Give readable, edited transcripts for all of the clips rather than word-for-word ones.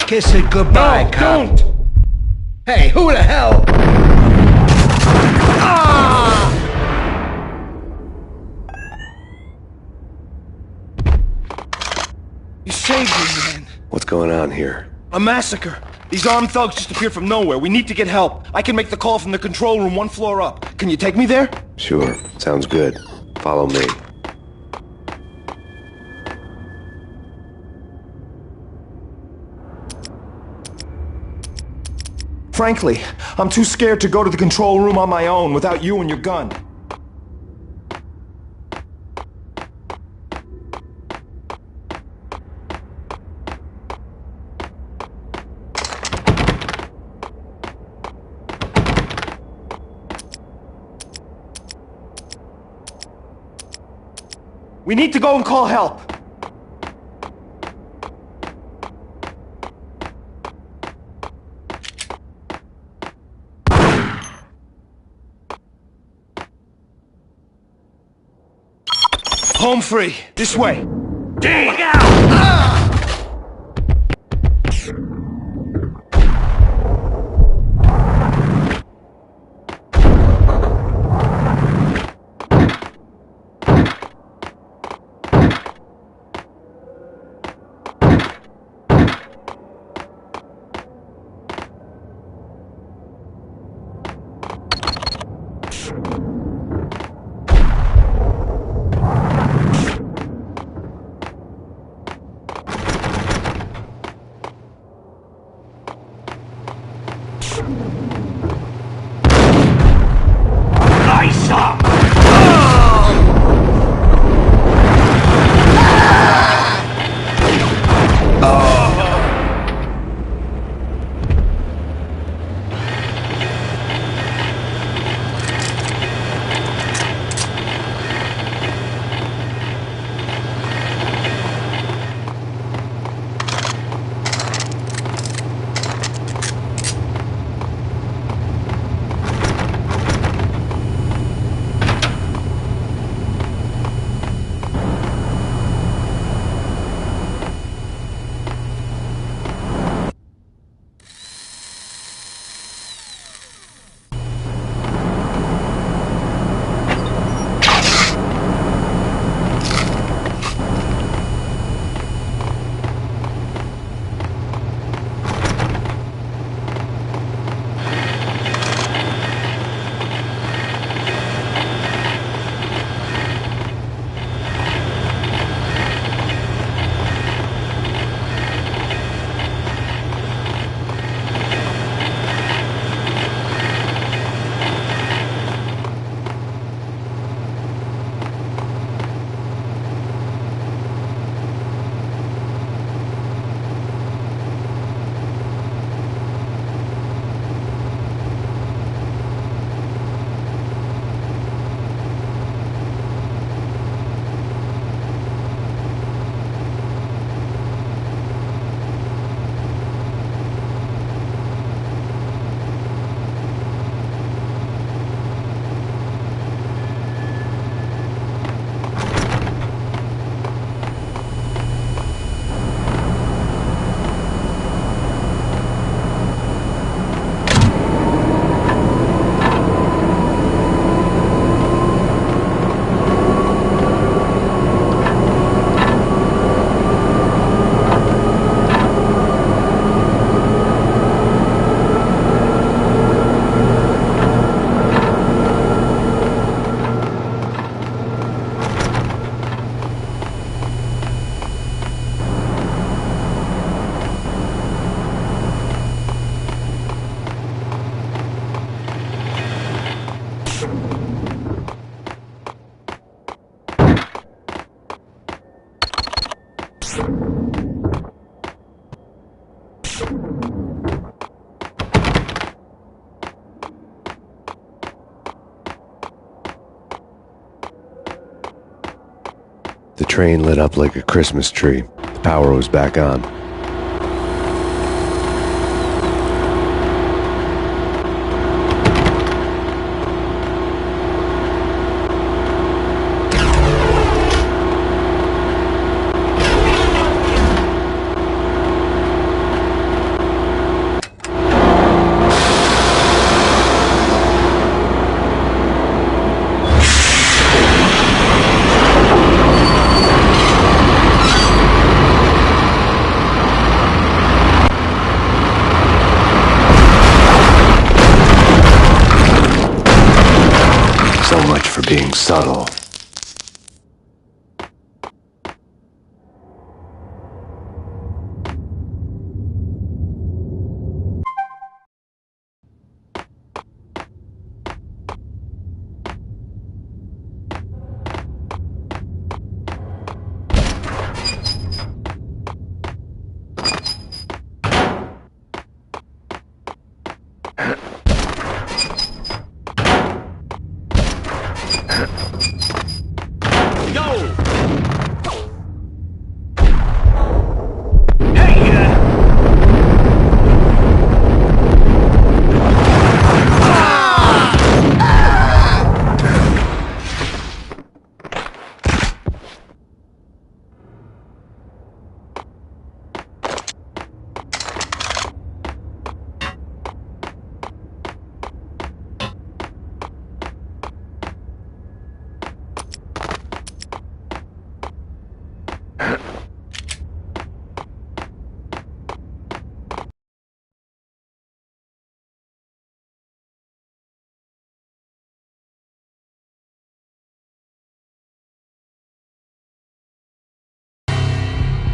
Kiss it goodbye, No, cop. don't! Hey, who the hell? Ah! You saved me, man. What's going on here? A massacre. These armed thugs just appeared from nowhere. We need to get help. I can make the call from the control room 1 floor up. Can you take me there? Sure, sounds good. Follow me. Frankly, I'm too scared to go to the control room on my own without you and your gun. We need to go and call help. Home free. This way. Dig out! Ah! Nice up! The train lit up like a Christmas tree. The power was back on. being subtle.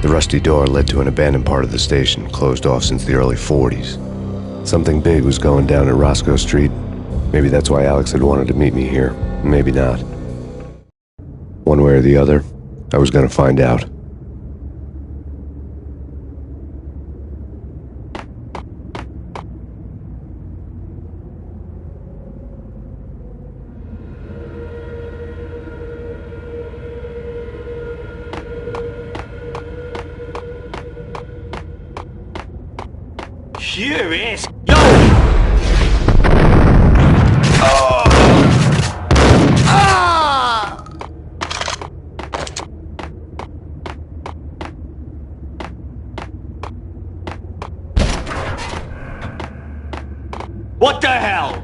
The rusty door led to an abandoned part of the station, closed off since the early 40s. Something big was going down at Roscoe Street. Maybe that's why Alex had wanted to meet me here. Maybe not. One way or the other, I was gonna find out. Sure is. Yo! What the hell?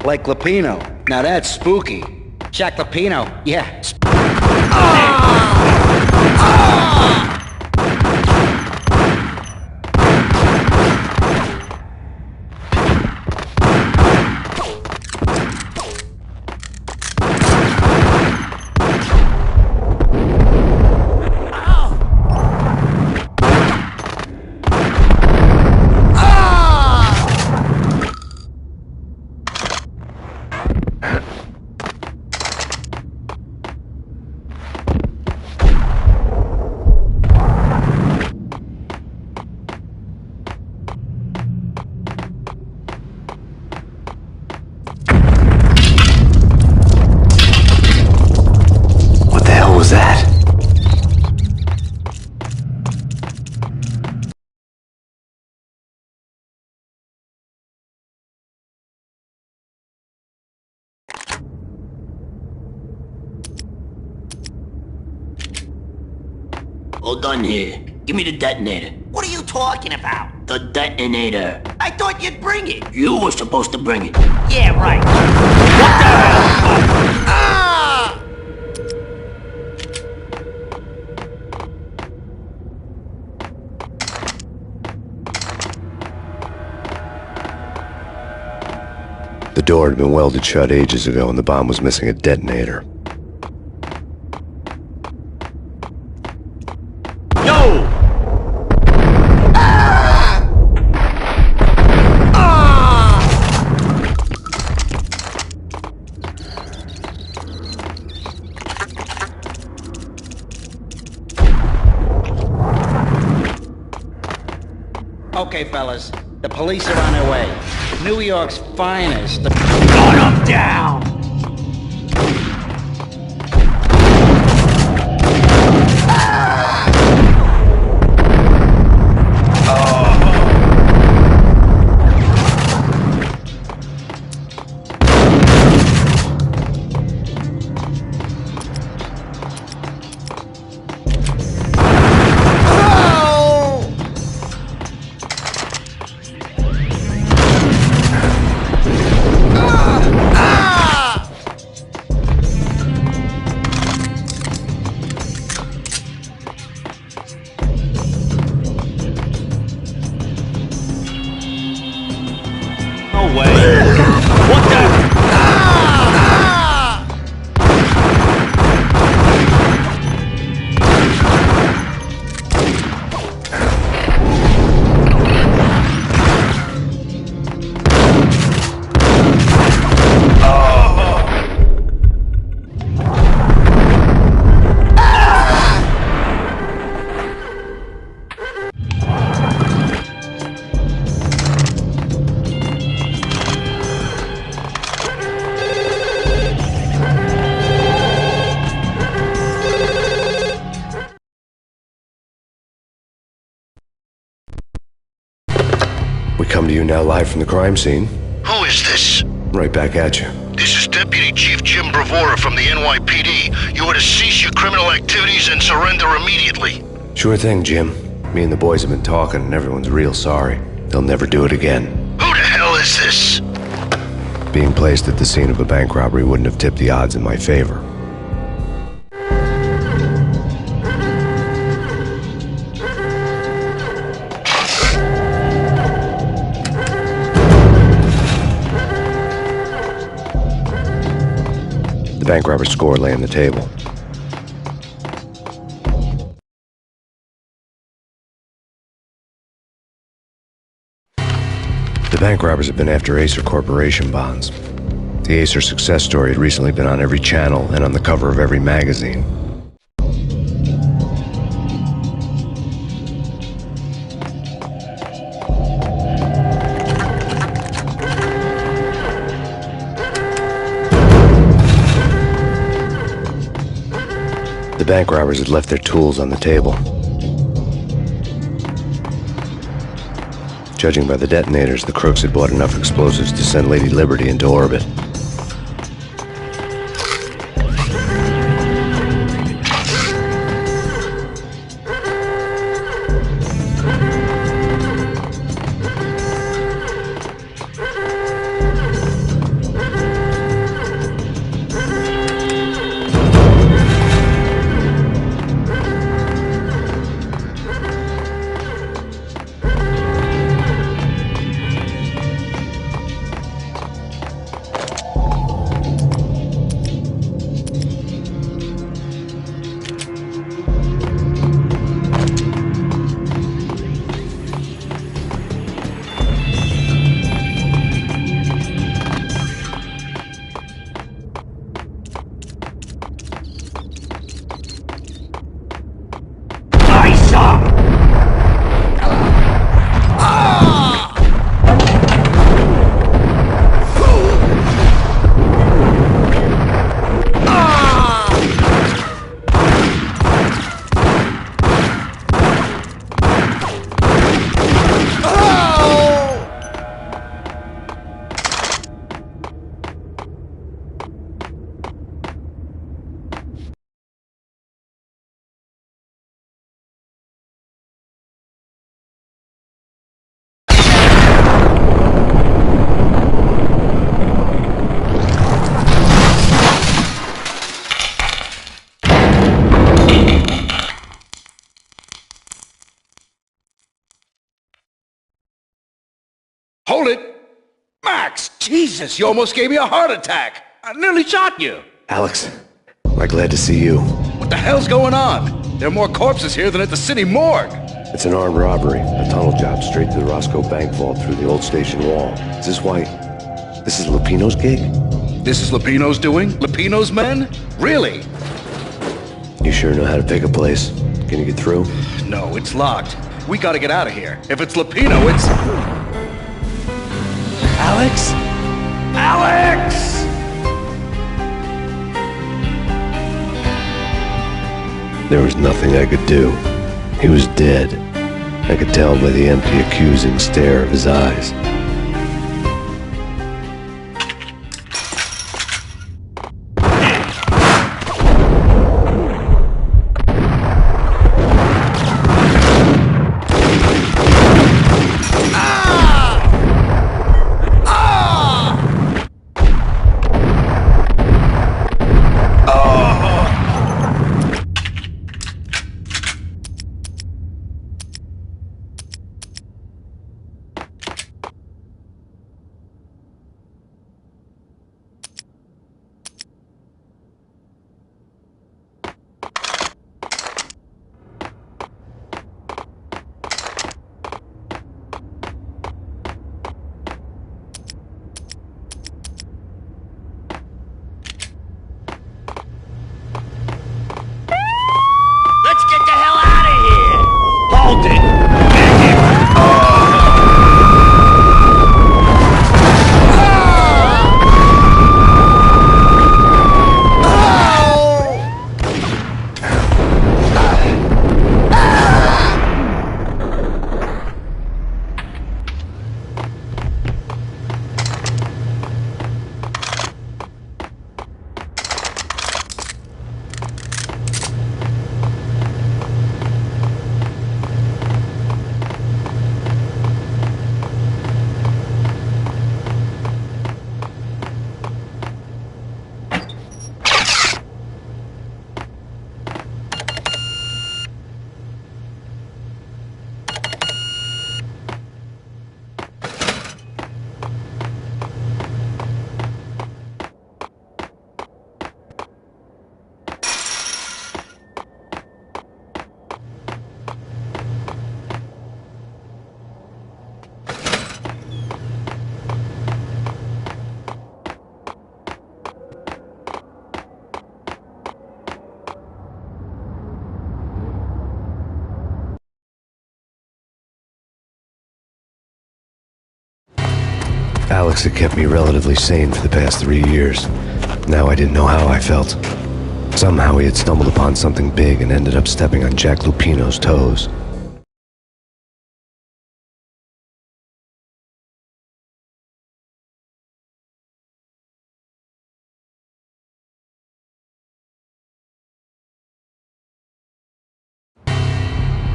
Like Lapino. Now that's spooky. Jack Lapino. Yeah. that? All done here. Give me the detonator. What are you talking about? The detonator. I thought you'd bring it. You were supposed to bring it. Yeah, right. What the hell? Ah! The door had been welded shut ages ago and the bomb was missing a detonator. Yo! Okay, fellas. The police are on their way. New York's finest. Gun 'em down! No way. What the? We come to you now live from the crime scene. Who is this? Right back at you. This is Deputy Chief Jim Bravura from the NYPD. You are to cease your criminal activities and surrender immediately. Sure thing, Jim. Me and the boys have been talking and everyone's real sorry. They'll never do it again. Who the hell is this? Being placed at the scene of a bank robbery wouldn't have tipped the odds in my favor. The bank robber's score lay on the table. The bank robbers had been after Acer Corporation bonds. The Acer success story had recently been on every channel and on the cover of every magazine. The bank robbers had left their tools on the table. Judging by the detonators, the crooks had bought enough explosives to send Lady Liberty into orbit. Hold it! Max! Jesus, you almost gave me a heart attack! I nearly shot you! Alex, I'm glad to see you. What the hell's going on? There are more corpses here than at the city morgue! It's an armed robbery, a tunnel job straight to the Roscoe Bank vault through the old station wall. Is this why... this is Lupino's gig? This is Lupino's doing? Lupino's men? Really? You sure know how to pick a place? Can you get through? No, it's locked. We gotta get out of here. If it's Lupino, it's... Alex? Alex! There was nothing I could do. He was dead. I could tell by the empty, accusing stare of his eyes. Let's get the hell out of here! Hold it! Alex had kept me relatively sane for the past 3 years. Now I didn't know how I felt. Somehow he had stumbled upon something big and ended up stepping on Jack Lupino's toes.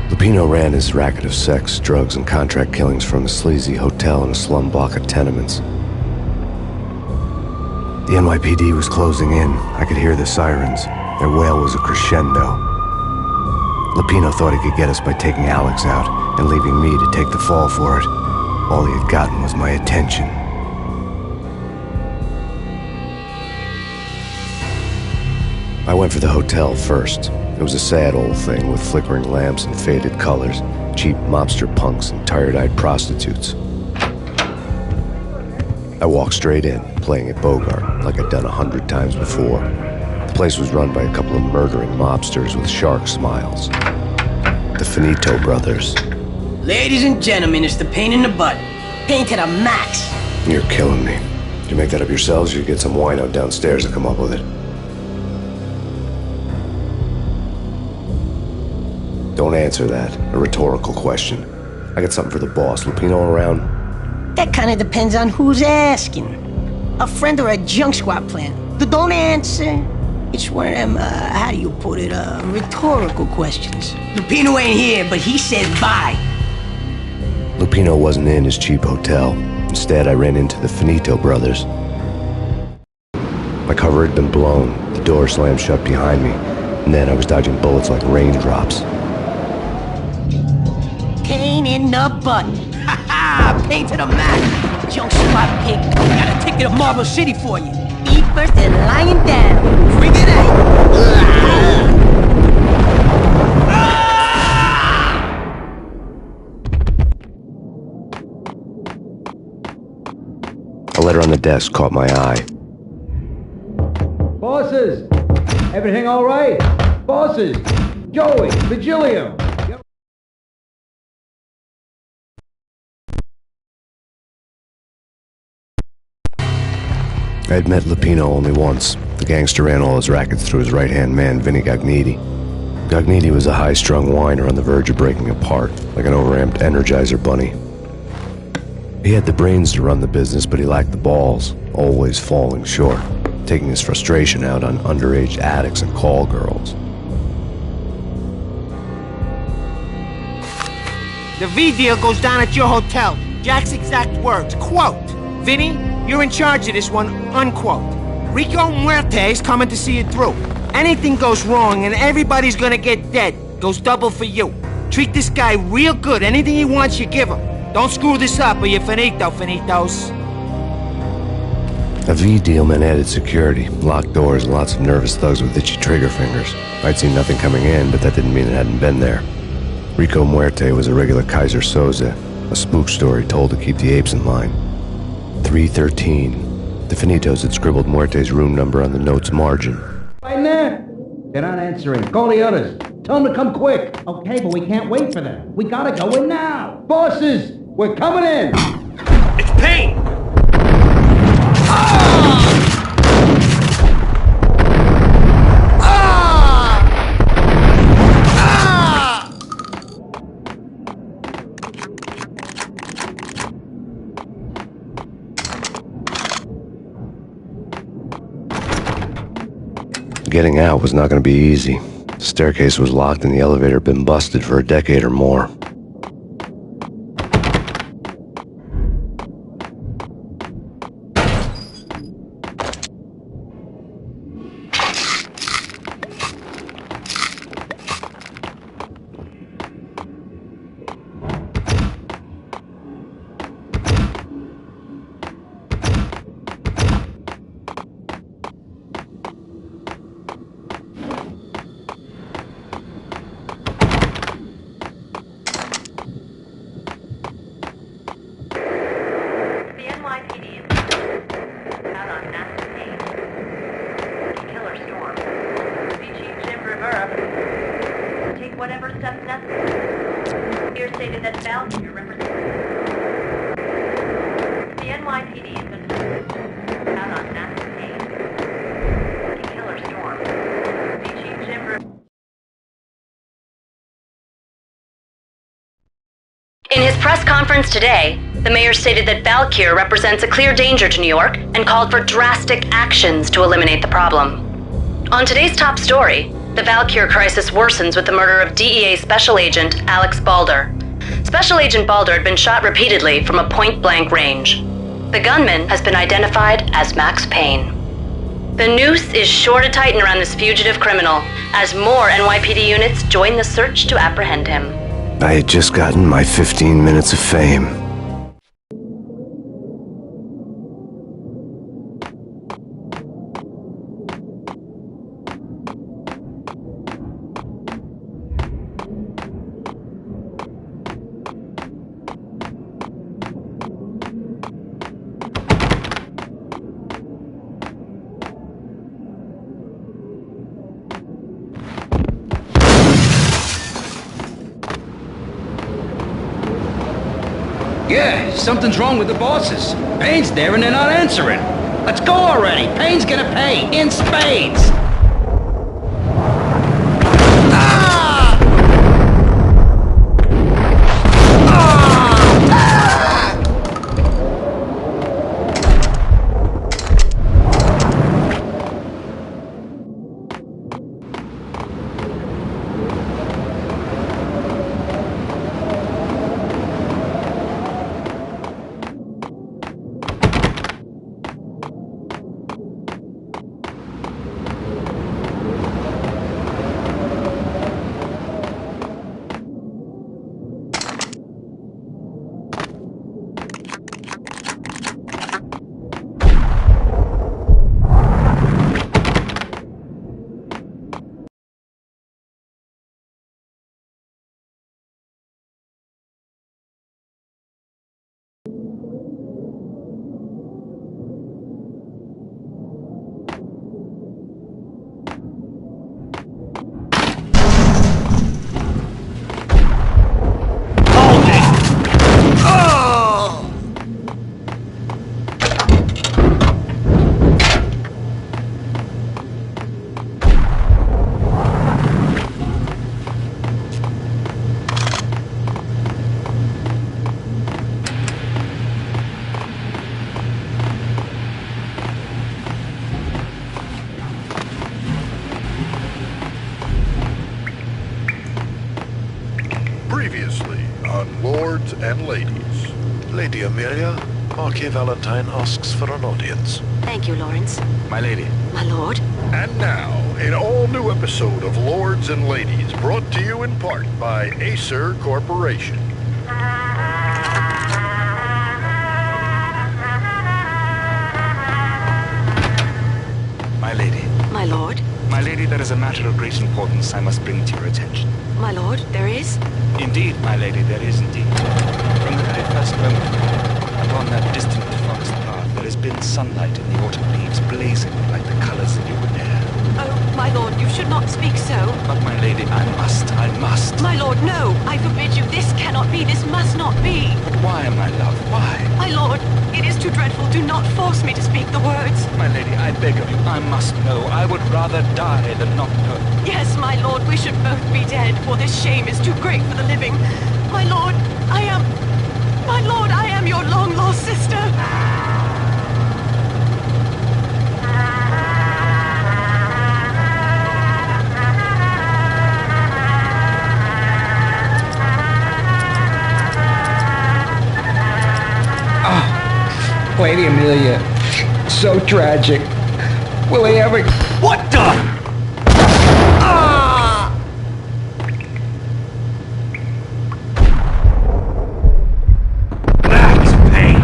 Lupino ran his racket of sex, drugs, and contract killings from a sleazy hotel in a slum block of tenements. The NYPD was closing in. I could hear the sirens. Their wail was a crescendo. Lupino thought he could get us by taking Alex out and leaving me to take the fall for it. All he had gotten was my attention. I went for the hotel first. It was a sad old thing with flickering lamps and faded colors, cheap mobster punks and tired-eyed prostitutes. I walked straight in, playing at Bogart, like I'd done 100 times before. The place was run by a couple of murdering mobsters with shark smiles. The Finito brothers. Ladies and gentlemen, it's the Payne in the butt. Payne to the max. You're killing me. Did you make that up yourselves, or you get some wino downstairs to come up with it? Don't answer that. A rhetorical question. I got something for the boss. Lupino around? That kind of depends on who's asking. A friend or a junk squad plan. Don't answer. It's one of them, how do you put it, rhetorical questions. Lupino ain't here, but he says bye. Lupino wasn't in his cheap hotel. Instead, I ran into the Finito brothers. My cover had been blown. The door slammed shut behind me. And then I was dodging bullets like raindrops. Payne in the butt. Ha ha! Payne to the max. Junk squad pig. Got a ticket to Marble City for you. Eat first and lying down. Bring it out. A letter on the desk caught my eye. Bosses! Everything all right? Bosses! Joey! Vigilio! I had met Lupino only once. The gangster ran all his rackets through his right-hand man, Vinny Gagniti. Gagniti was a high-strung whiner on the verge of breaking apart, like an overamped Energizer bunny. He had the brains to run the business, but he lacked the balls, always falling short, taking his frustration out on underage addicts and call girls. The V deal goes down at your hotel. Jack's exact words, quote, "Vinny, you're in charge of this one," unquote. Rico Muerte's coming to see it through. Anything goes wrong and everybody's gonna get dead. Goes double for you. Treat this guy real good. Anything he wants, you give him. Don't screw this up or you're finito, finitos. A V deal meant added security, locked doors, and lots of nervous thugs with itchy trigger fingers. I'd seen nothing coming in, but that didn't mean it hadn't been there. Rico Muerte was a regular Kaiser Soze, a spook story told to keep the apes in line. 313. The Finitos had scribbled Muerte's room number on the note's margin. Right there. They're not answering. Call the others. Tell them to come quick. Okay, but we can't wait for them. We gotta go in now. Bosses, we're coming in. It's Payne! Getting out was not going to be easy. The staircase was locked and the elevator had been busted for a decade or more. Whatever steps necessary. Here stated that Valkyrie represents the NYPD has been out on massive Payne. Killer Storm. Chief Jim In his press conference today, the mayor stated that Valkyrie represents a clear danger to New York and called for drastic actions to eliminate the problem. On today's top story, the Valkyrie crisis worsens with the murder of DEA Special Agent Alex Balder. Special Agent Balder had been shot repeatedly from a point-blank range. The gunman has been identified as Max Payne. The noose is sure to tighten around this fugitive criminal as more NYPD units join the search to apprehend him. I had just gotten my 15 minutes of fame. Yeah, something's wrong with the bosses. Payne's there and they're not answering. Let's go already. Payne's gonna pay in spades. lords and ladies. Lady Amelia, Marquis Valentine asks for an audience. Thank you, Lawrence. My lady. My lord. And now, an all-new episode of Lords and Ladies, brought to you in part by Acer Corporation. My lady. My lord. My lady, there is a matter of great importance I must bring to your attention. My lord, there is? Indeed, my lady, there is indeed. From the very first moment, upon that distant forest path, there has been sunlight in the autumn leaves blazing like the colors in your hair. Oh, my lord, you should not speak so. But my lady, I must. My lord, no! I forbid you. This cannot be. This must not be. But why, my love, why? My lord, it is too dreadful. Do not force me to speak the words. My lady, I beg of you, I must know. I would rather die than not know. Yes, my lord, we should both be dead, for this shame is too great for the living. My lord, I am your long-lost sister. Lady Amelia, so tragic. Will they ever... What the? Max Payne.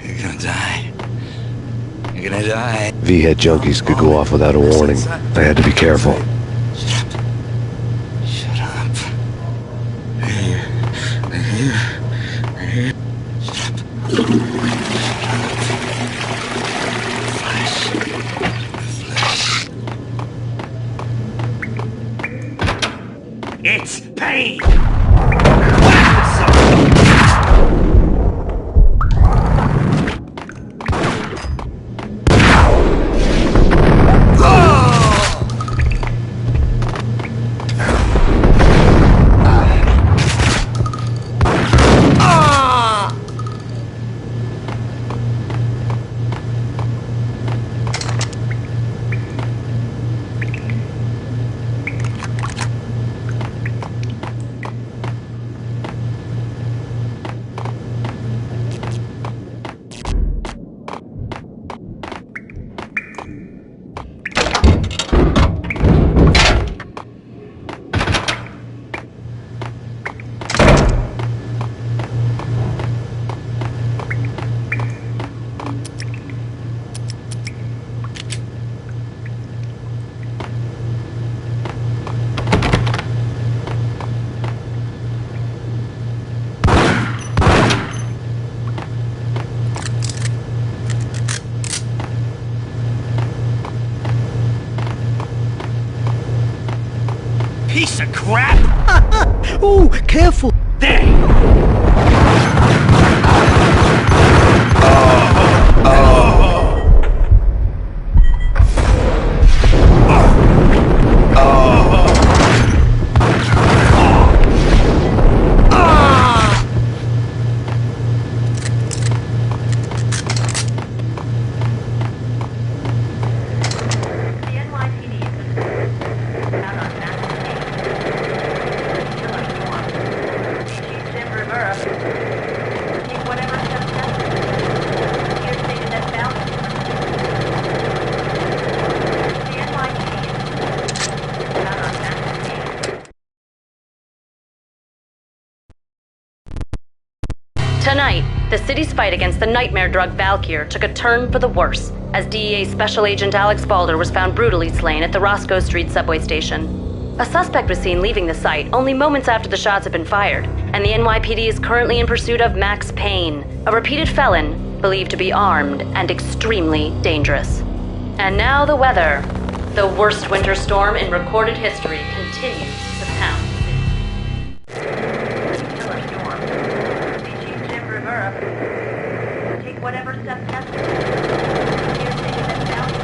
You're gonna die. You're gonna die. V-head junkies could go off without a warning. I had to be careful. Shut up. It's Payne! Piece of crap! Ooh, careful! There! The NYPD has been out on Max Payne. Killer storm. Chief Jim Rivera. Take whatever steps necessary. He has stated that Valley. The NYPD is out on Max Payne. Tonight, the city's fight against the nightmare drug Valkyr took a turn for the worse as DEA Special Agent Alex Balder was found brutally slain at the Roscoe Street subway station. A suspect was seen leaving the site only moments after the shots had been fired, and the NYPD is currently in pursuit of Max Payne, a repeated felon believed to be armed and extremely dangerous. And now the weather. The worst winter storm in recorded history continues to pound. Killer storm. Chief Jim Rivera. Take whatever steps necessary. Here stated that Valley.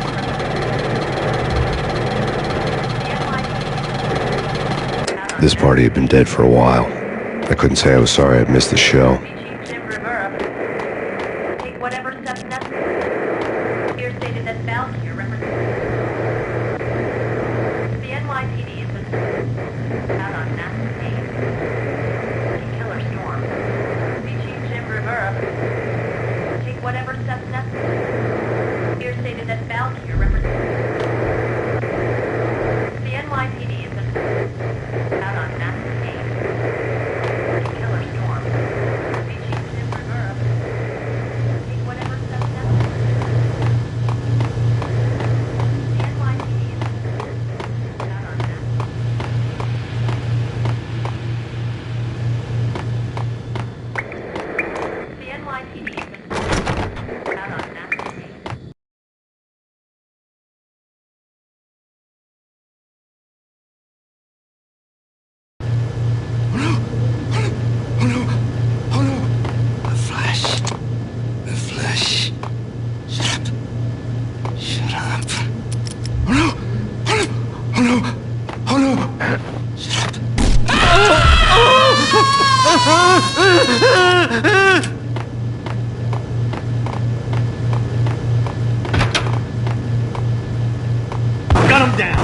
This party had been dead for a while. I couldn't say I was sorry I'd missed the show. Chief Jim Rivera. Take whatever steps necessary. Here stated that Valley represents. The NYPD has been out on massive Payne. Killer storm. Chief Jim Rivera. Take whatever steps necessary. Here stated that Valkyrie represents. The NYPD has been out on massive Payne. Killer storm. Chief Jim Rivera. Take whatever steps necessary. The NYPD has been out on massive. The NYPD has been out on massive Payne. The Flash. The Flash. Shut up. Shut up. Oh no! Oh no! Oh no! Oh no! Shut up. Gun him down!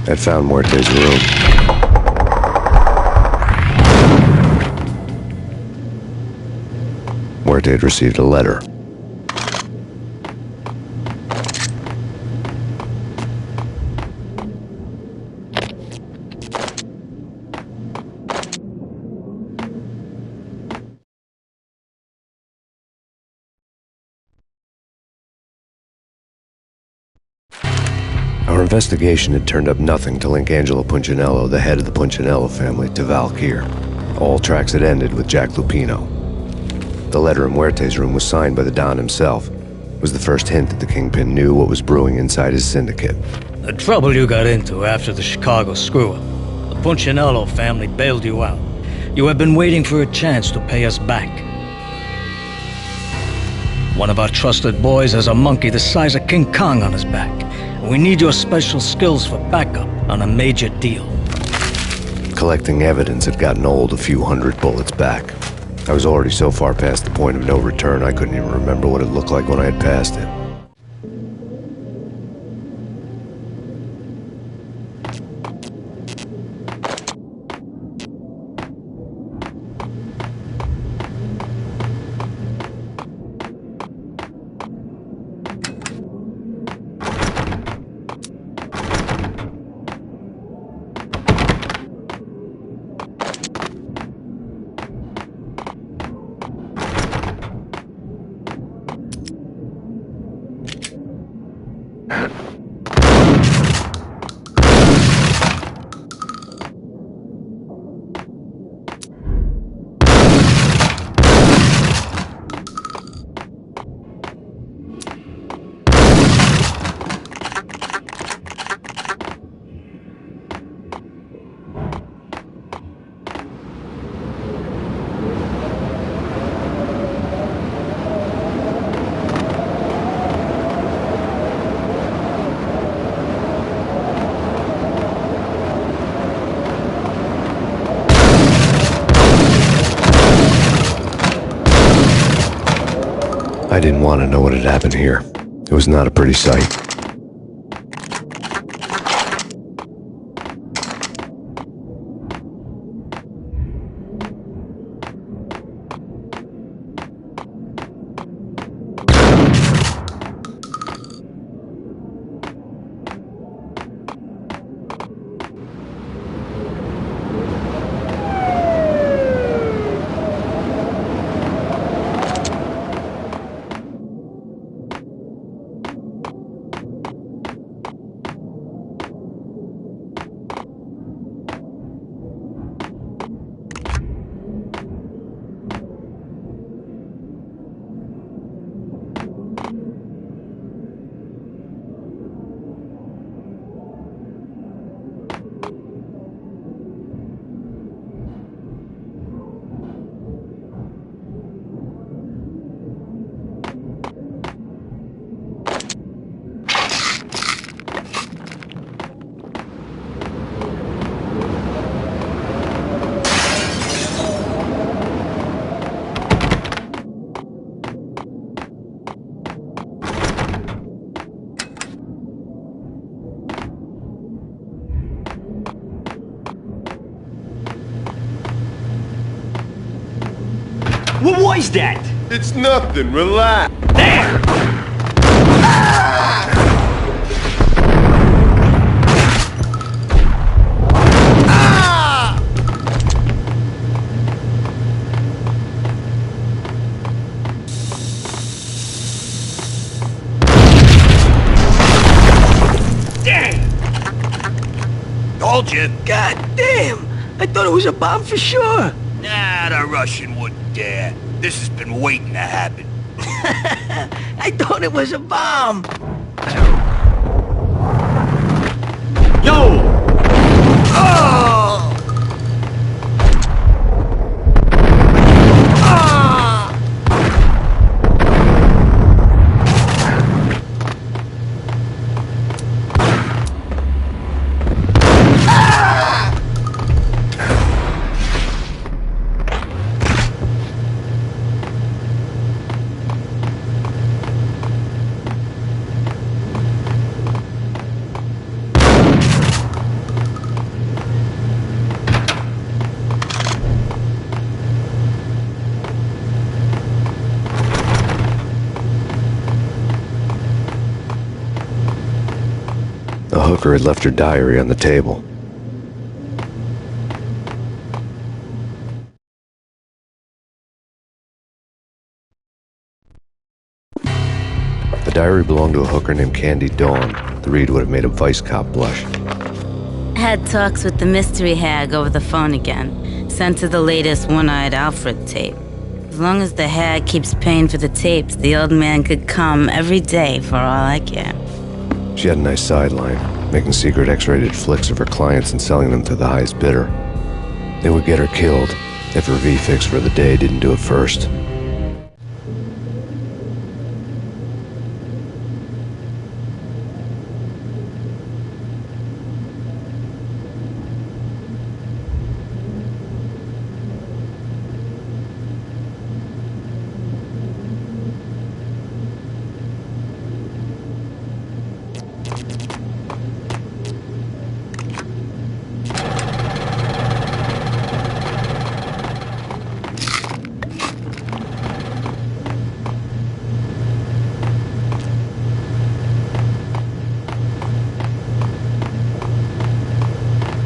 I'd found Muerte's room. Muerte had received a letter. Our investigation had turned up nothing to link Angelo Punchinello, the head of the Punchinello family, to Valkyr. All tracks had ended with Jack Lupino. The letter in Muerte's room was signed by the Don himself. It was the first hint that the Kingpin knew what was brewing inside his syndicate. The trouble you got into after the Chicago screw-up. The Punchinello family bailed you out. You have been waiting for a chance to pay us back. One of our trusted boys has a monkey the size of King Kong on his back. We need your special skills for backup on a major deal. Collecting evidence had gotten old a few hundred bullets back. I was already so far past the point of no return I couldn't even remember what it looked like when I had passed it. I didn't want to know what had happened here. It was not a pretty sight. was that? It's nothing, relax. There! Told you. God damn! I thought it was a bomb for sure. Nah, the Russian wouldn't dare. This has been waiting to happen. I thought it was a bomb. Yo! Oh! Ah! The hooker had left her diary on the table. The diary belonged to a hooker named Candy Dawn. The read would have made a vice cop blush. Had talks with the mystery hag over the phone again. Sent her the latest One-Eyed Alfred tape. As long as the hag keeps paying for the tapes, the old man could come every day for all I care. She had a nice sideline, making secret X-rated flicks of her clients and selling them to the highest bidder. They would get her killed if her V-fix for the day didn't do it first.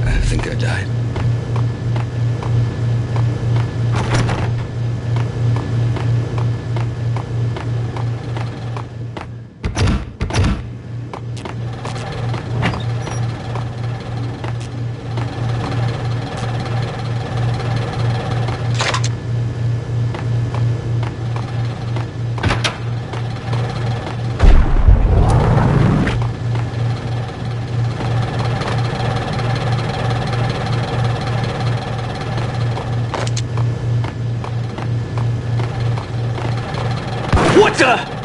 I think I died. What the?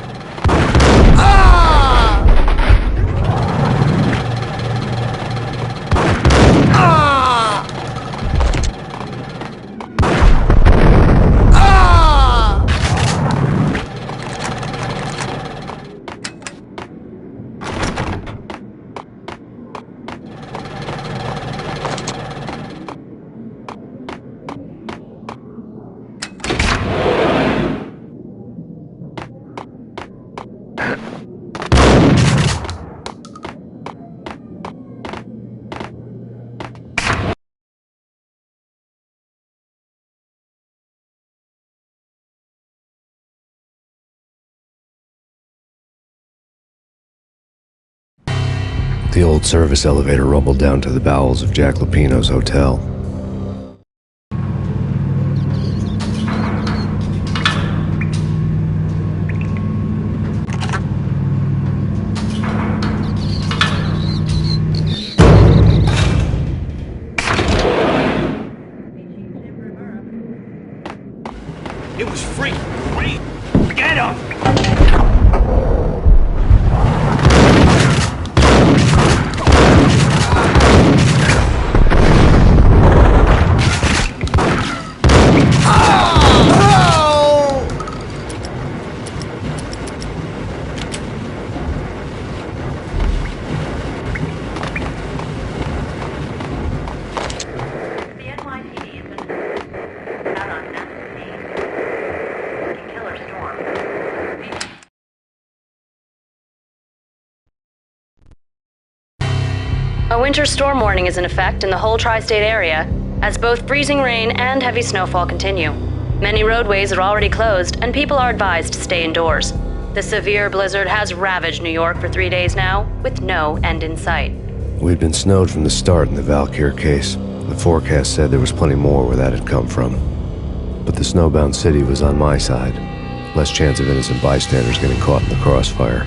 The old service elevator rumbled down to the bowels of Jack Lupino's hotel. It was free. Get him! A winter storm warning is in effect in the whole tri-state area, as both freezing rain and heavy snowfall continue. Many roadways are already closed, and people are advised to stay indoors. The severe blizzard has ravaged New York for 3 days now, with no end in sight. We'd been snowed from the start in the Valkyr case. The forecast said there was plenty more where that had come from. But the snowbound city was on my side. Less chance of innocent bystanders getting caught in the crossfire.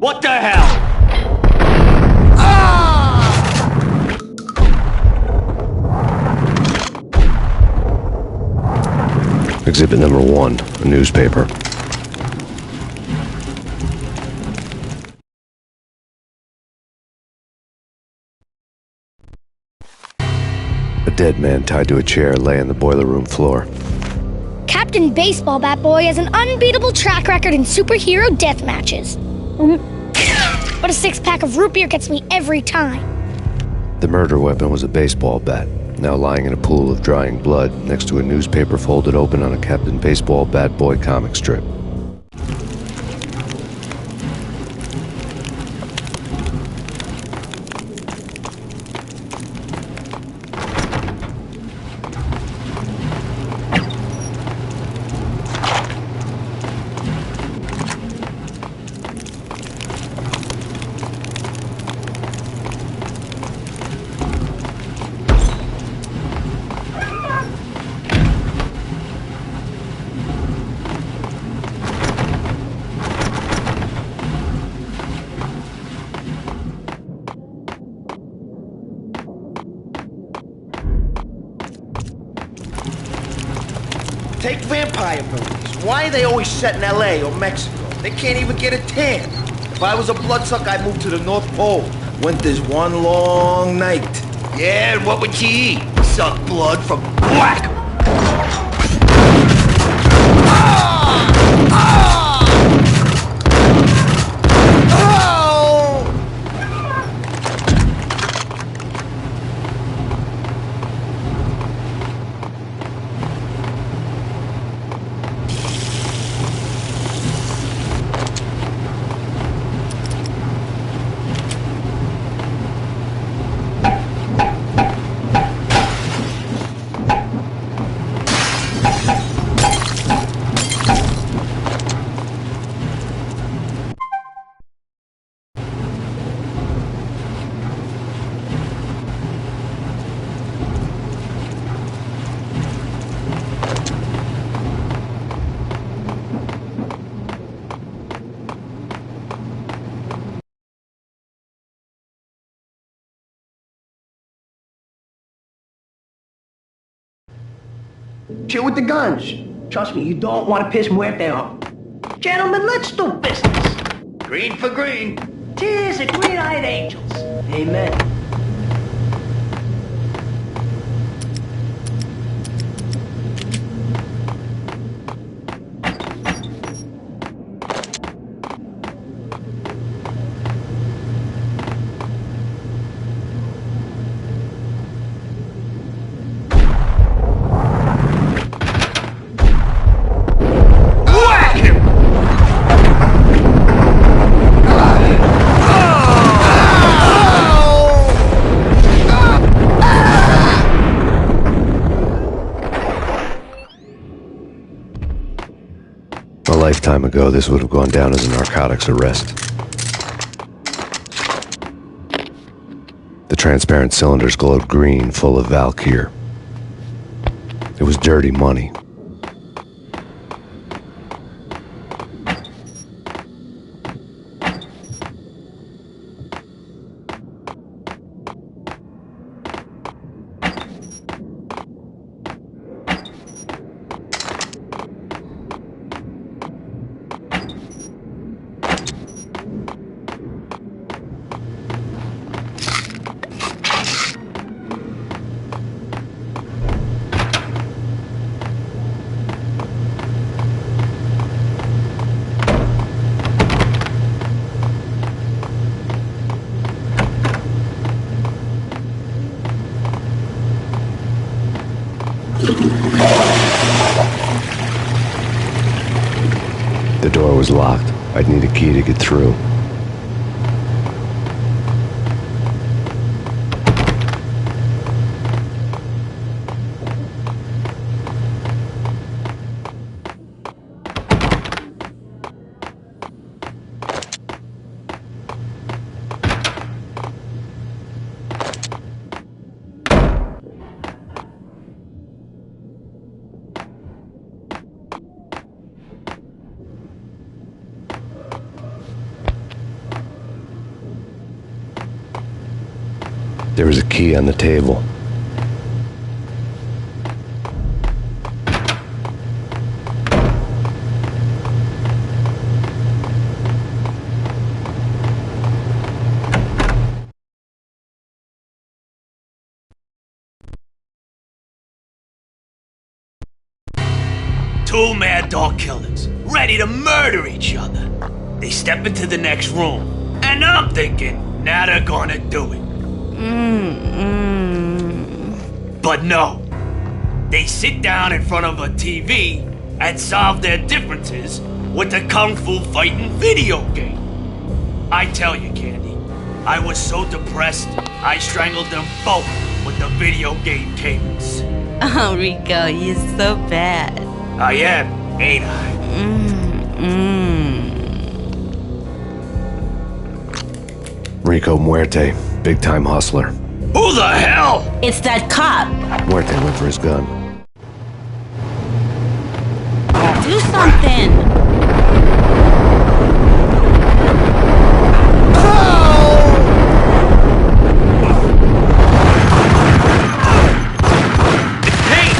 What the hell? Exhibit number 1, a newspaper. A dead man tied to a chair lay on the boiler room floor. Captain Baseball Bat Boy has an unbeatable track record in superhero death matches. But a 6-pack of root beer gets me every time. The murder weapon was a baseball bat, now lying in a pool of drying blood next to a newspaper folded open on a Captain Baseball Bat Boy comic strip. Take vampire movies. Why are they always set in L.A. or Mexico? They can't even get a tan. If I was a bloodsucker, I'd move to the North Pole. Winter's one long night. Yeah, and what would you eat? Suck blood from black. Chill with the guns. Trust me, you don't want to piss Muerte off. Gentlemen, let's do business. Green for green. Tis the green-eyed angels. Amen. A lifetime ago, this would have gone down as a narcotics arrest. The transparent cylinders glowed green, full of Valkyr. It was dirty money. The door was locked. I'd need a key to get through. There was a key on the table. Two mad dog killers, ready to murder each other. They step into the next room, and I'm thinking, now they're gonna do it. But no. They sit down in front of a TV and solve their differences with a kung fu fighting video game. I tell you, Candy, I was so depressed, I strangled them both with the video game cables. Oh, Rico, you're so bad. I am, ain't I? Rico Muerte, big-time hustler. Who the hell? It's that cop. Muerte went for his gun. Do something. It's Payne!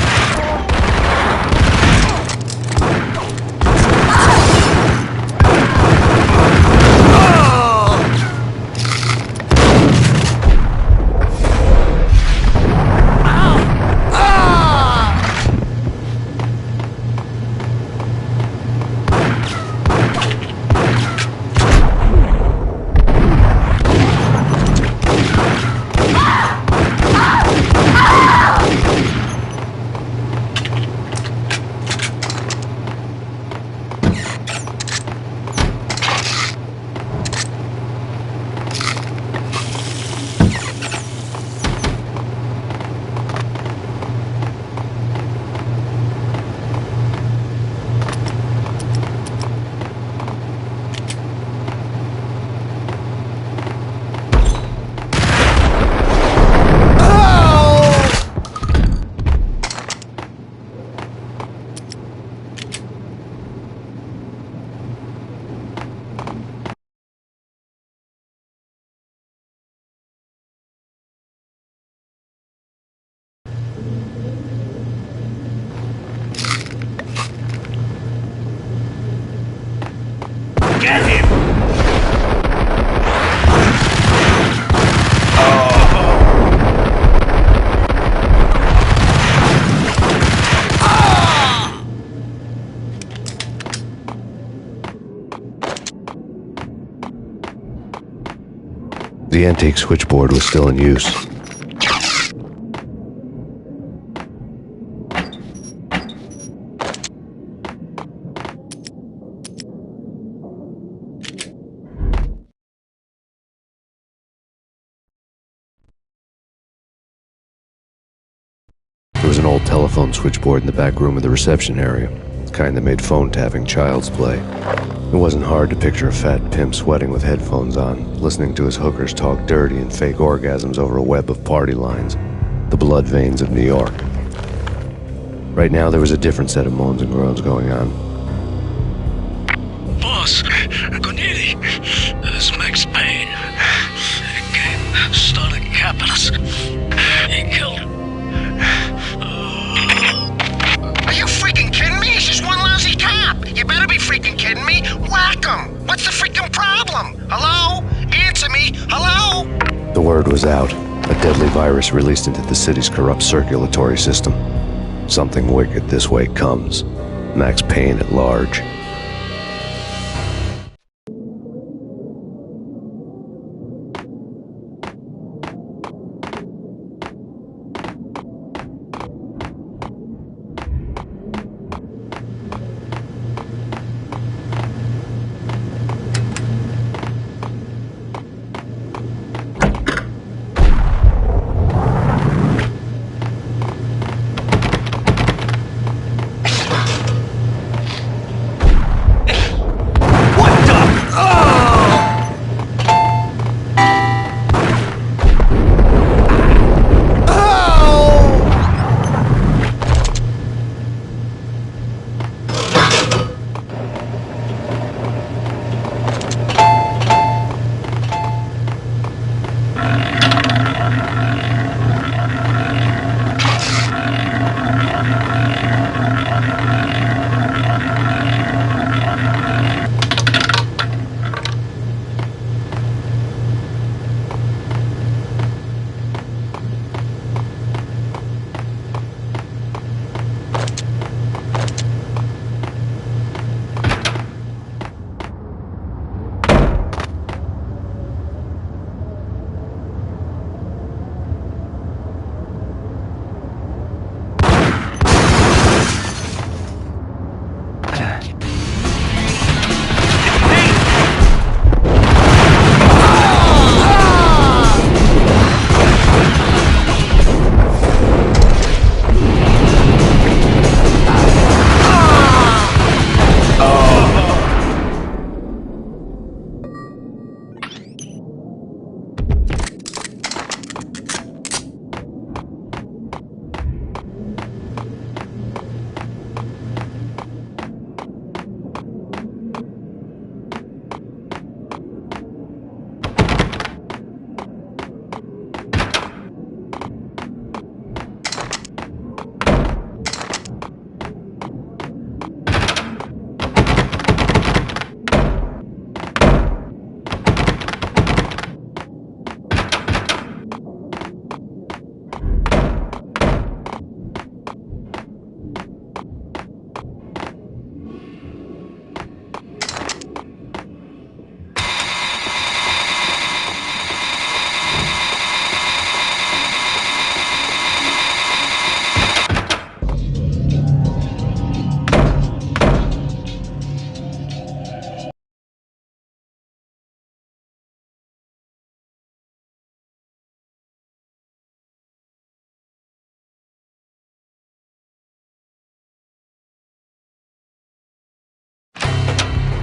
The antique switchboard was still in use. There was an old telephone switchboard in the back room of the reception area, the kind that made phone tapping child's play. It wasn't hard to picture a fat pimp sweating with headphones on, listening to his hookers talk dirty and fake orgasms over a web of party lines, the blood veins of New York. Right now, there was a different set of moans and groans going on. Boss, Cornelia, this is Max Payne. He came, started capping us. He killed him. Are you freaking kidding me? He's just one lousy cop. You better be freaking kidding me. Whack him. What's the freaking problem? Hello? Answer me. Hello? The word was out. A deadly virus released into the city's corrupt circulatory system. Something wicked this way comes. Max Payne at large.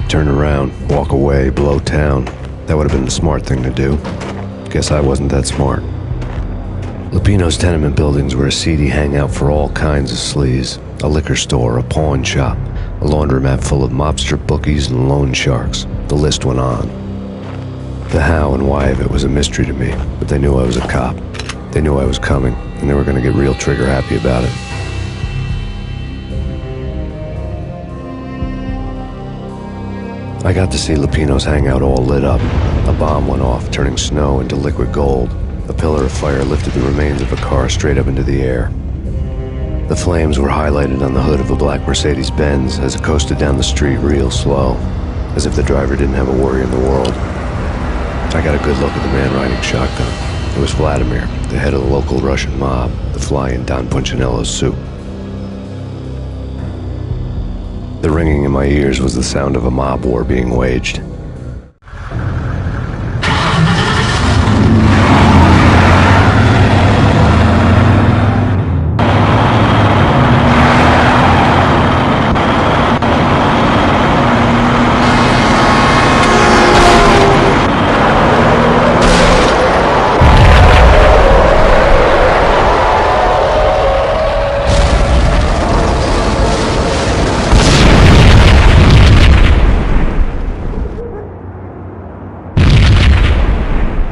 Turn around, walk away, blow town. That would have been the smart thing to do. Guess I wasn't that smart. Lupino's tenement buildings were a seedy hangout for all kinds of sleaze. A liquor store, a pawn shop, a laundromat full of mobster bookies and loan sharks. The list went on. The how and why of it was a mystery to me, but they knew I was a cop. They knew I was coming, and they were going to get real trigger happy about it. I got to see Lupino's hangout all lit up. A bomb went off, turning snow into liquid gold. A pillar of fire lifted the remains of a car straight up into the air. The flames were highlighted on the hood of a black Mercedes-Benz as it coasted down the street real slow, as if the driver didn't have a worry in the world. I got a good look at the man riding shotgun. It was Vladimir, the head of the local Russian mob, the fly in Don Punchinello's soup. The ringing in my ears was the sound of a mob war being waged.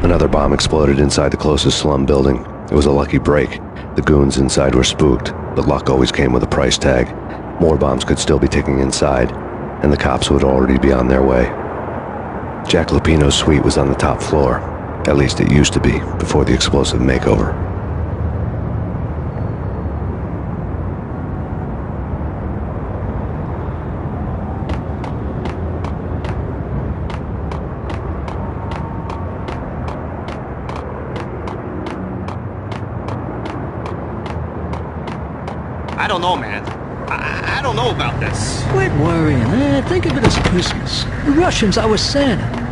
Another bomb exploded inside the closest slum building. It was a lucky break. The goons inside were spooked, but luck always came with a price tag. More bombs could still be ticking inside, and the cops would already be on their way. Jack Lupino's suite was on the top floor. At least it used to be, before the explosive makeover. I don't know, man. I don't know about this. Quit worrying, eh? Think of it as Christmas. The Russians are with Santa.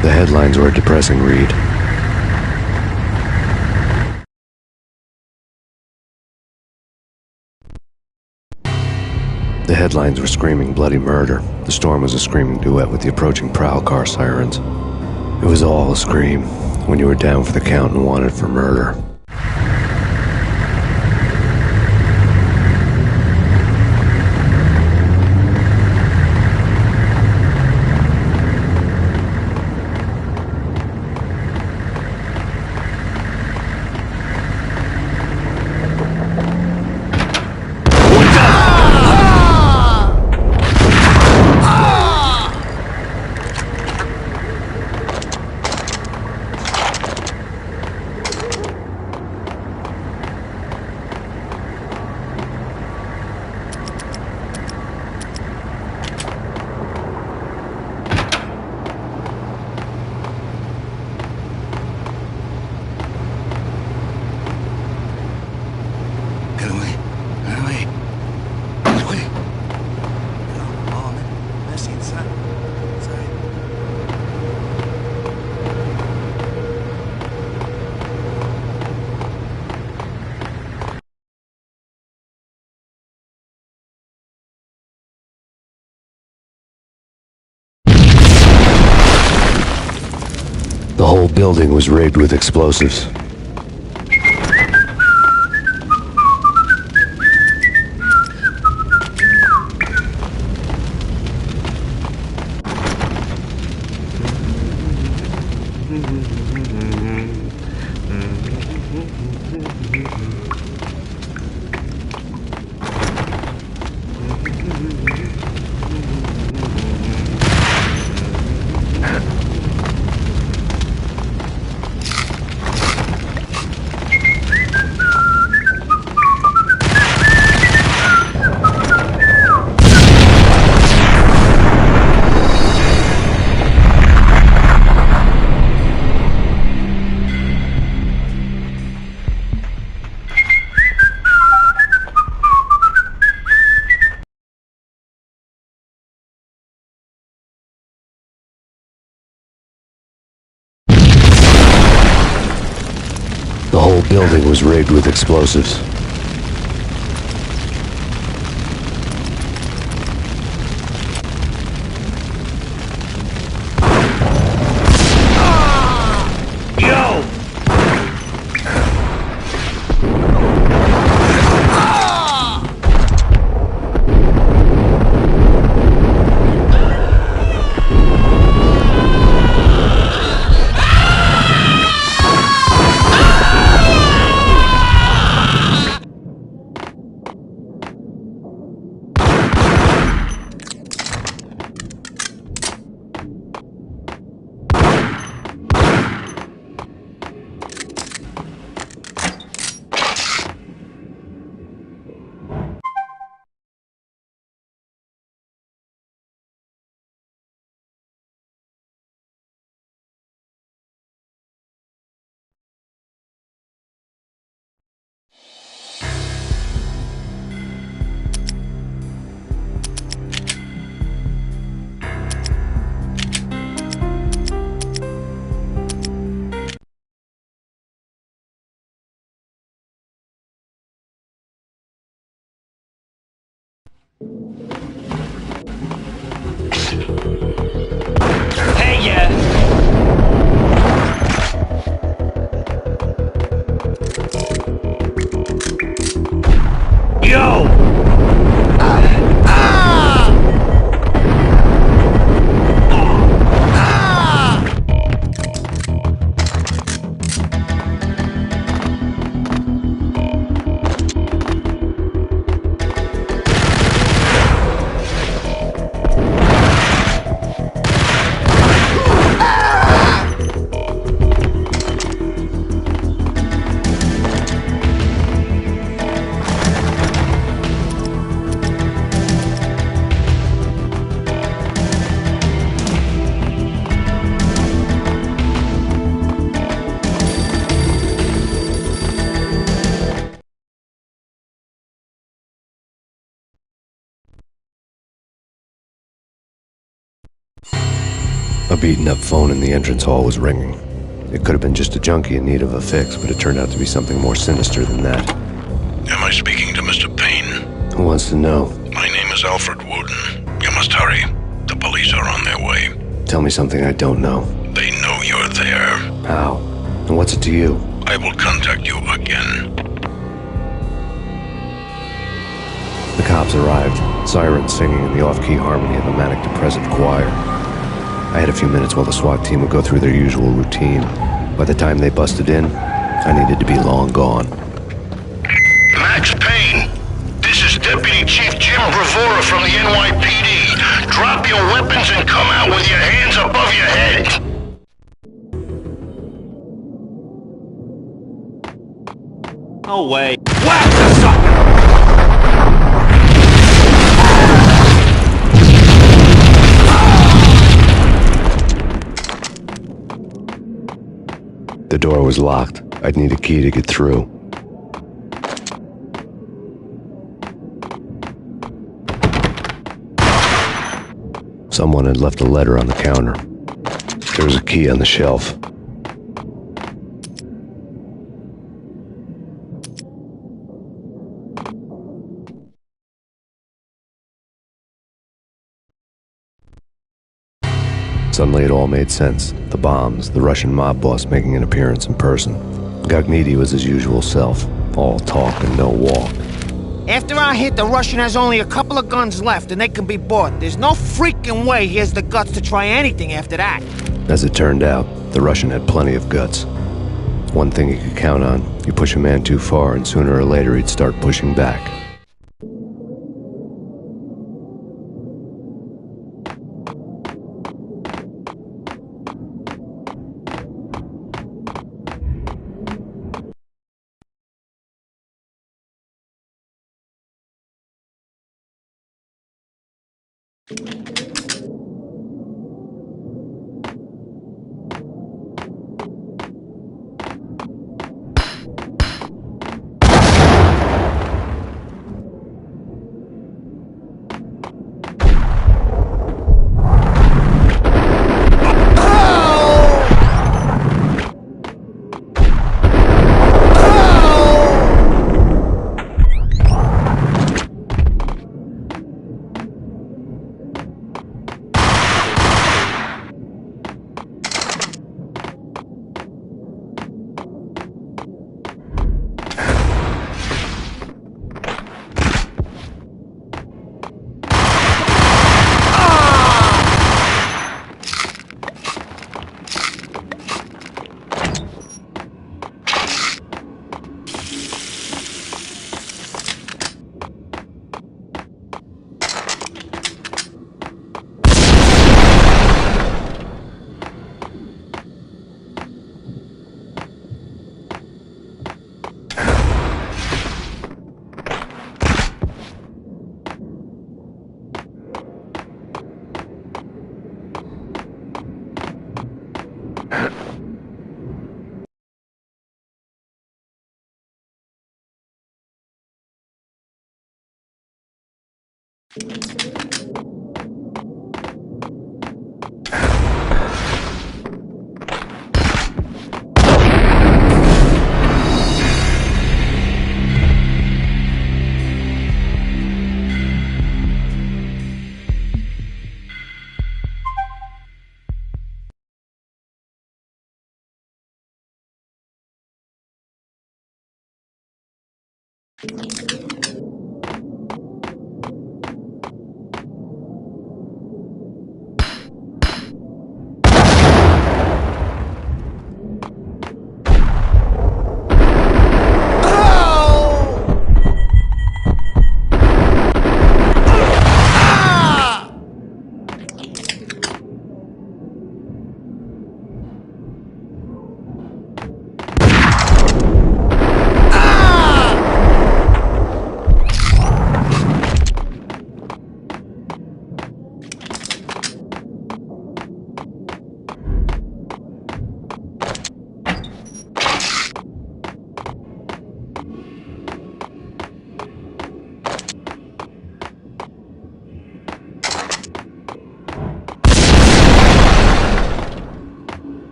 The headlines were a depressing read. The headlines were screaming bloody murder. The storm was a screaming duet with the approaching prowl car sirens. It was all a scream when you were down for the count and wanted for murder. The whole building was rigged with explosives. whole building was rigged with explosives. A beaten-up phone in the entrance hall was ringing. It could have been just a junkie in need of a fix, but it turned out to be something more sinister than that. Am I speaking to Mr. Payne? Who wants to know? My name is Alfred Wooden. You must hurry. The police are on their way. Tell me something I don't know. They know you're there. How? And what's it to you? I will contact you again. The cops arrived, sirens singing in the off-key harmony of a manic-depressive choir. I had a few minutes while the SWAT team would go through their usual routine. By the time they busted in, I needed to be long gone. Max Payne, this is Deputy Chief Jim Bravura from the NYPD. Drop your weapons and come out with your hands above your head. No way. Whack the sucker! The door was locked. I'd need a key to get through. Someone had left a letter on the counter. There was a key on the shelf. Suddenly it all made sense. The bombs, the Russian mob boss making an appearance in person. Gagniti was his usual self, all talk and no walk. After our hit, the Russian has only a couple of guns left and they can be bought. There's no freaking way he has the guts to try anything after that. As it turned out, the Russian had plenty of guts. One thing he could count on, you push a man too far and sooner or later he'd start pushing back.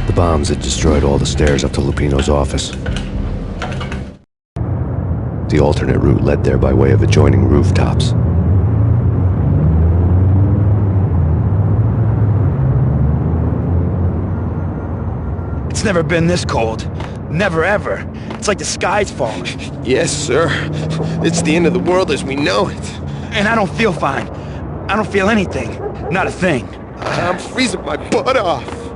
The bombs had destroyed all the stairs up to Lupino's office. The alternate route led there by way of adjoining rooftops. It's never been this cold. Never ever. It's like the sky's falling. Yes, sir. It's the end of the world as we know it. And I don't feel fine. I don't feel anything. Not a thing. I'm freezing my butt off.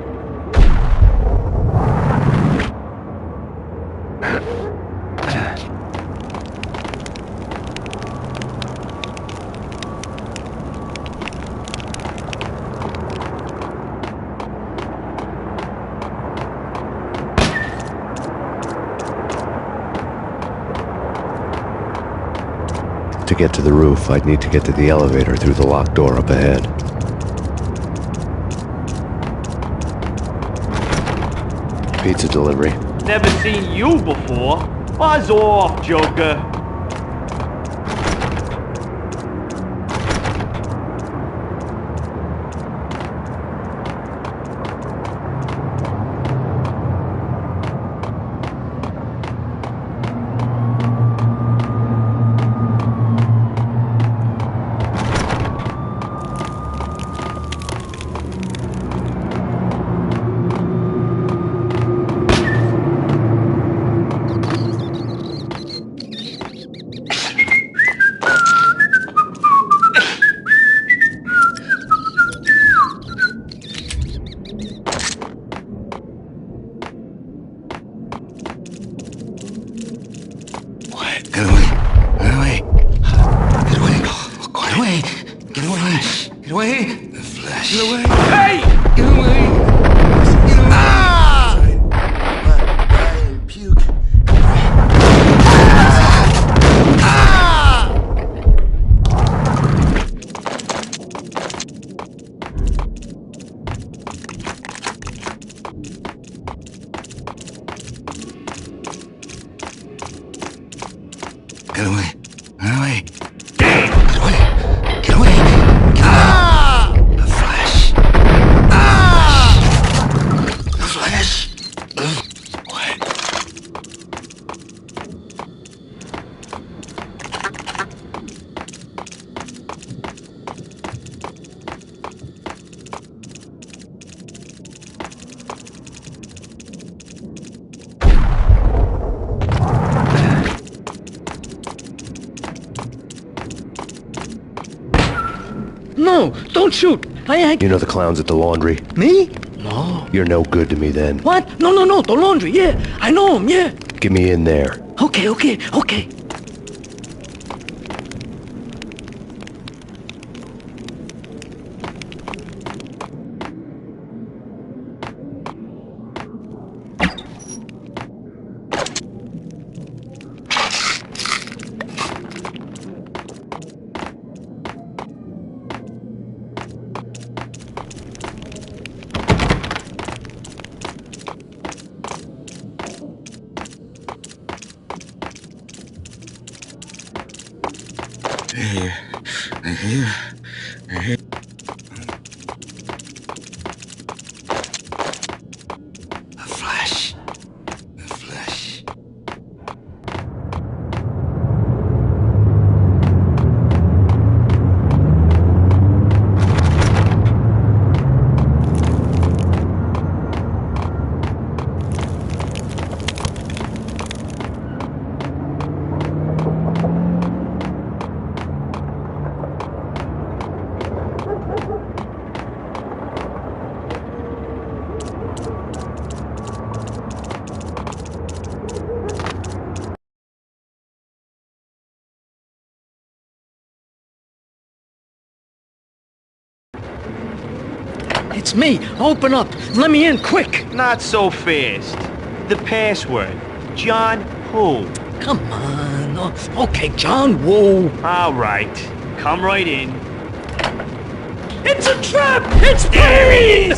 To get to the roof, I'd need to get to the elevator through the locked door up ahead. Pizza delivery. Never seen you before. Buzz off, Joker. Get away. Get away. Get away. Get away. Get away. Get away. The flesh. Get away. Hey! Get away. Get away. Ah! Puke. Get away. Get away. Get away. Get away. Get away. The flesh. The flesh. What? No, don't shoot. You know the clowns at the laundry? Me? No. You're no good to me then. What? No, the laundry, yeah. I know him, yeah. Get me in there. Okay. Here. The flesh. The flesh. It's me. Open up. Let me in, quick. Not so fast. The password. John Who. Come on. Okay, John Woo. All right. Come right in. It's a trap! It's Payne!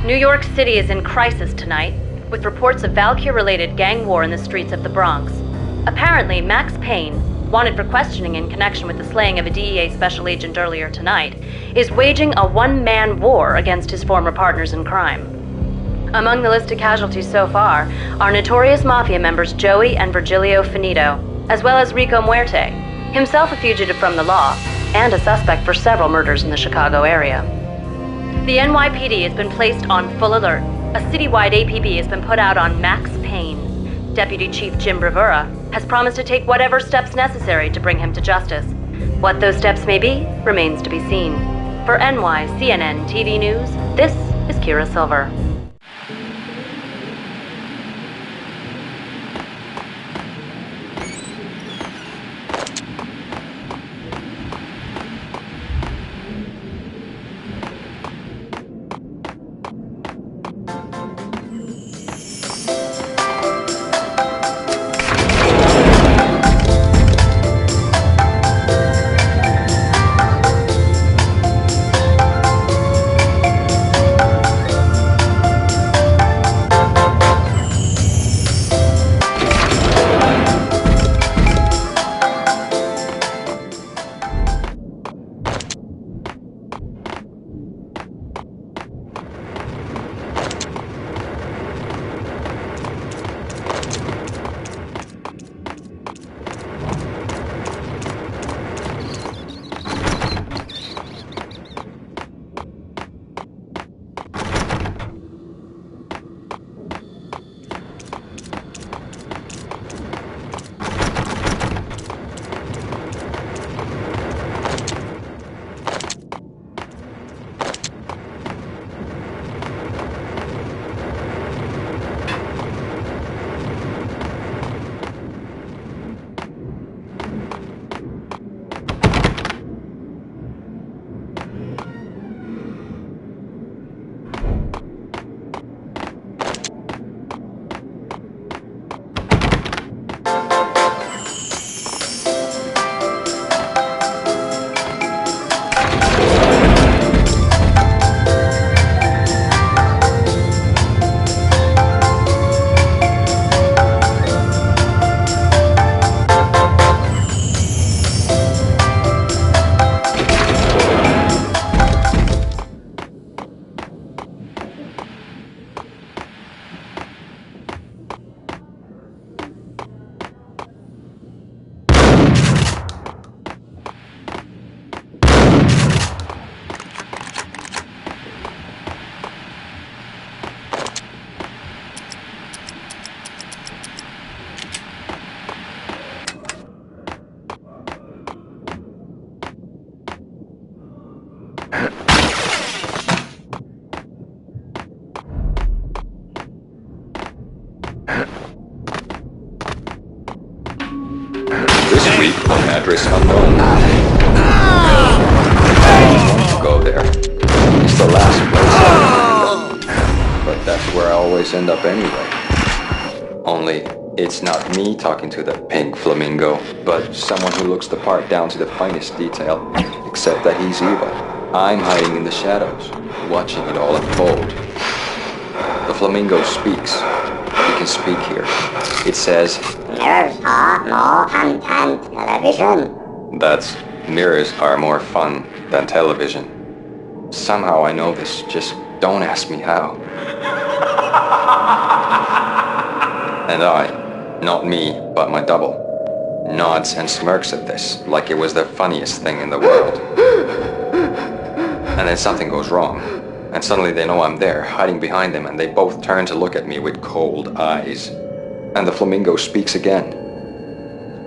New York City is in crisis tonight, with reports of Valkyr-related gang war in the streets of the Bronx. Apparently, Max Payne, wanted for questioning in connection with the slaying of a DEA special agent earlier tonight, is waging a one-man war against his former partners in crime. Among the listed casualties so far are notorious mafia members Joey and Virgilio Finito, as well as Rico Muerte, himself a fugitive from the law, and a suspect for several murders in the Chicago area. The NYPD has been placed on full alert. A citywide APB has been put out on Max Payne. Deputy Chief Jim Bravura has promised to take whatever steps necessary to bring him to justice. What those steps may be remains to be seen. For NYCNN TV News, this is Kira Silver. This week on Address Unknown. I want to go there. It's the last place I remember. But that's where I always end up anyway. Only, it's not me talking to the pink flamingo, but someone who looks the part down to the finest detail, except that he's evil. I'm hiding in the shadows, watching it all unfold. The flamingo speaks. He can speak here. It says, mirrors are more fun than television. That's, mirrors are more fun than television. Somehow I know this, just don't ask me how. And I, not me, but my double, nods and smirks at this like it was the funniest thing in the world. And then something goes wrong, and suddenly they know I'm there, hiding behind them, and they both turn to look at me with cold eyes. And the flamingo speaks again.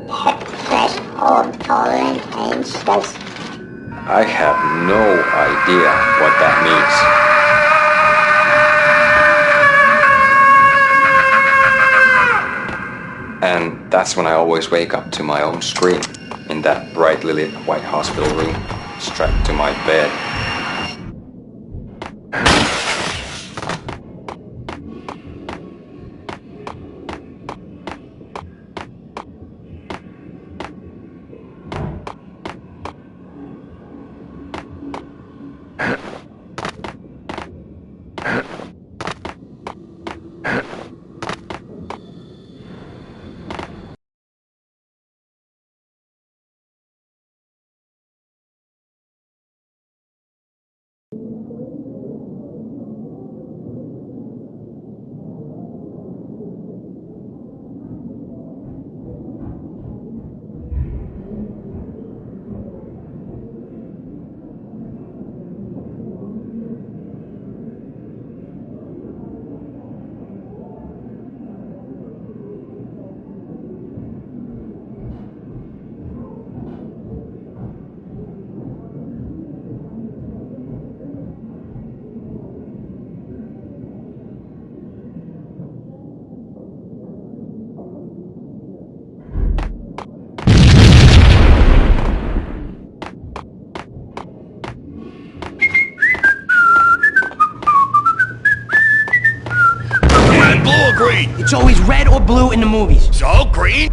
Threshold tolerant angels. I have no idea what that means. And that's when I always wake up to my own scream, in that brightly lit white hospital room, strapped to my bed. red, blue, or green? It's always red or blue in the movies. So, green?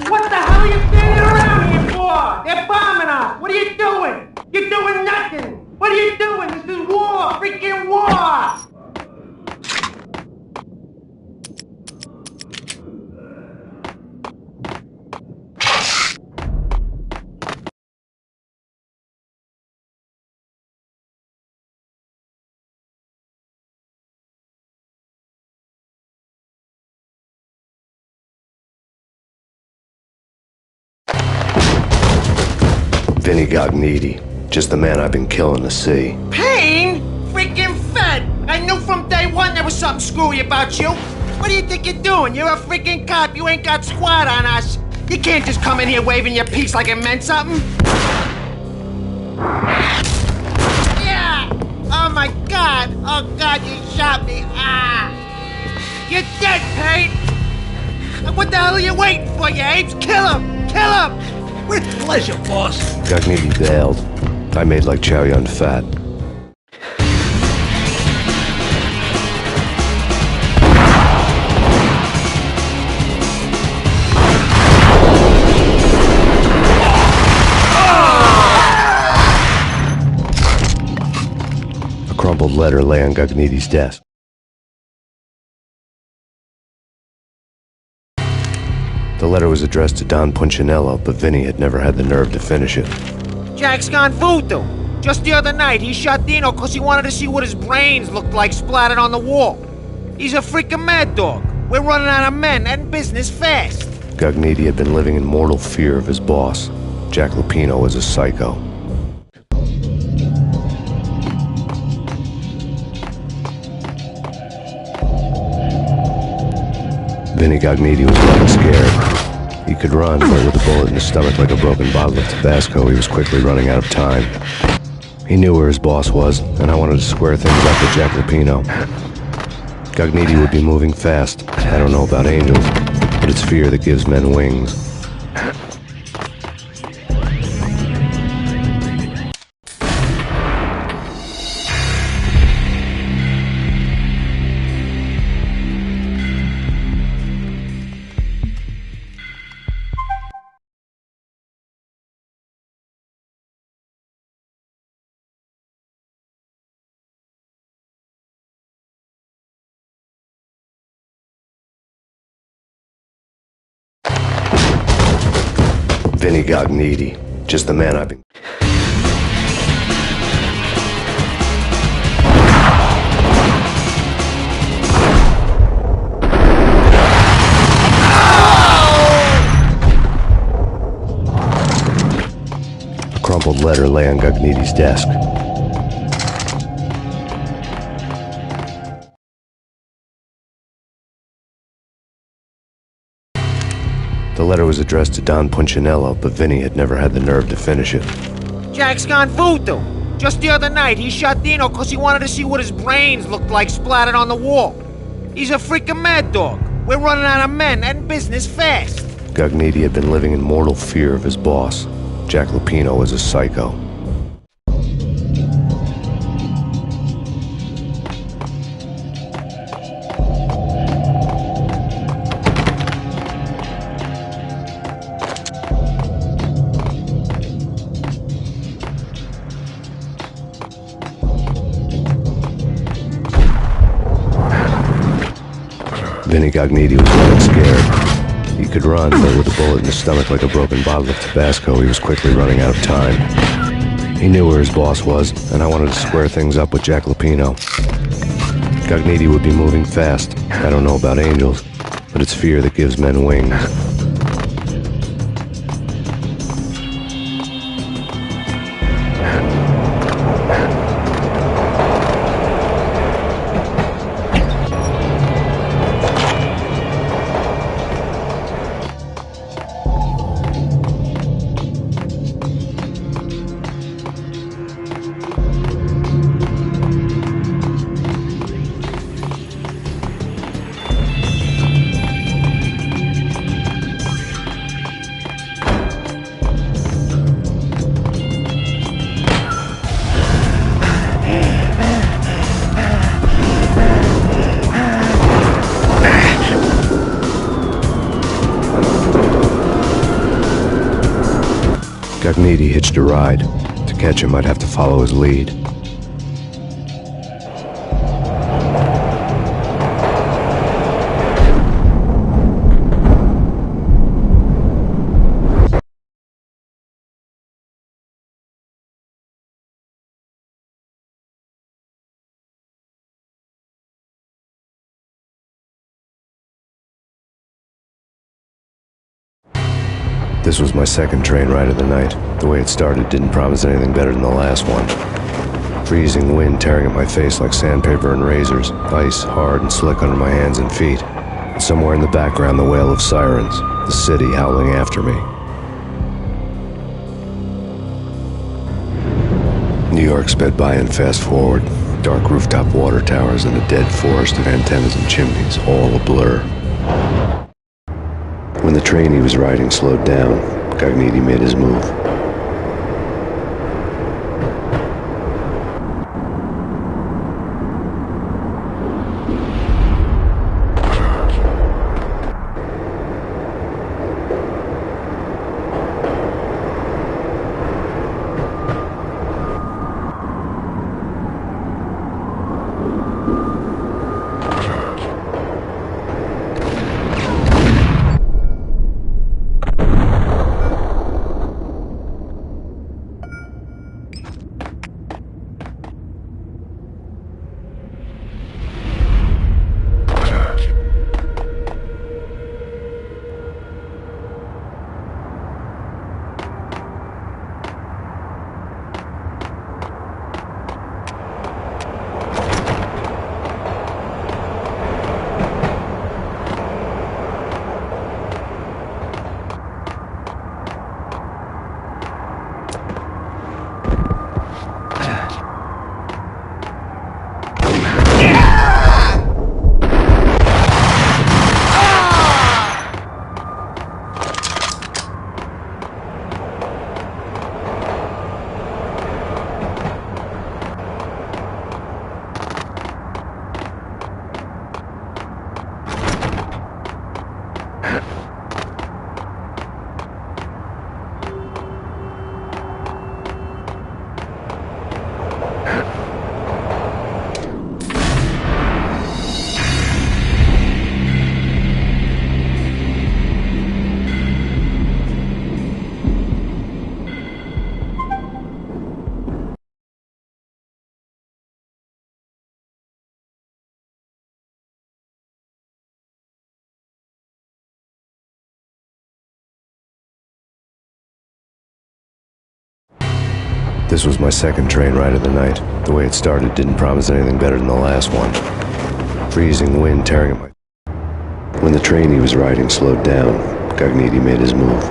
What the hell are you standing around here for? They're bombing us. What are you doing? You're doing nothing. What are you doing? This is war. Freaking war. Vinny Gognitti, just the man I've been killing to see. Payne? Freaking fed. I knew from day one there was something screwy about you. What do you think you're doing? You're a freaking cop. You ain't got squat on us. You can't just come in here waving your piece like it meant something. Yeah! Oh my God! Oh God, you shot me! Ah! You're dead, Payne! What the hell are you waiting for, you apes? Kill him! Kill him! With pleasure, boss. Gognitti bailed. I made like Chow Yun Fat. A crumpled letter lay on Gognitti's desk. The letter was addressed to Don Punchinello, but Vinny had never had the nerve to finish it. Jack's gone voodoo. Just the other night, he shot Dino because he wanted to see what his brains looked like splattered on the wall. He's a freaking mad dog. We're running out of men and business fast. Gognitti had been living in mortal fear of his boss. Jack Lupino was a psycho. Vinny Gognitti was getting scared. He could run, but with a bullet in his stomach like a broken bottle of Tabasco, he was quickly running out of time. He knew where his boss was, and I wanted to square things up with Jack Lupino. Gognitti would be moving fast. I don't know about angels, but it's fear that gives men wings. Vinny Gognitti, just the man I've been... A crumpled letter lay on Gognitti's desk. The letter was addressed to Don Punchinello, but Vinny had never had the nerve to finish it. Jack's gone voodoo. Just the other night, he shot Dino because he wanted to see what his brains looked like splattered on the wall. He's a freaking mad dog. We're running out of men and business fast. Gognitti had been living in mortal fear of his boss. Jack Lupino was a psycho. Vinny Gognitti was running scared. He could run, but with a bullet in his stomach like a broken bottle of Tabasco, he was quickly running out of time. He knew where his boss was, and I wanted to square things up with Jack Lupino. Gognitti would be moving fast. I don't know about angels, but it's fear that gives men wings. Gognitti hitched a ride. To catch him, I'd have to follow his lead. This was my second train ride of the night. The way it started didn't promise anything better than the last one. Freezing wind tearing at my face like sandpaper and razors, ice hard and slick under my hands and feet. And somewhere in the background, the wail of sirens, the city howling after me. New York sped by in fast forward. Dark rooftop water towers and a dead forest of antennas and chimneys, all a blur. When the train he was riding slowed down, Gognitti made his move. This was my second train ride of the night. The way it started didn't promise anything better than the last one. Freezing wind tearing at my... When the train he was riding slowed down, Gognitti made his move.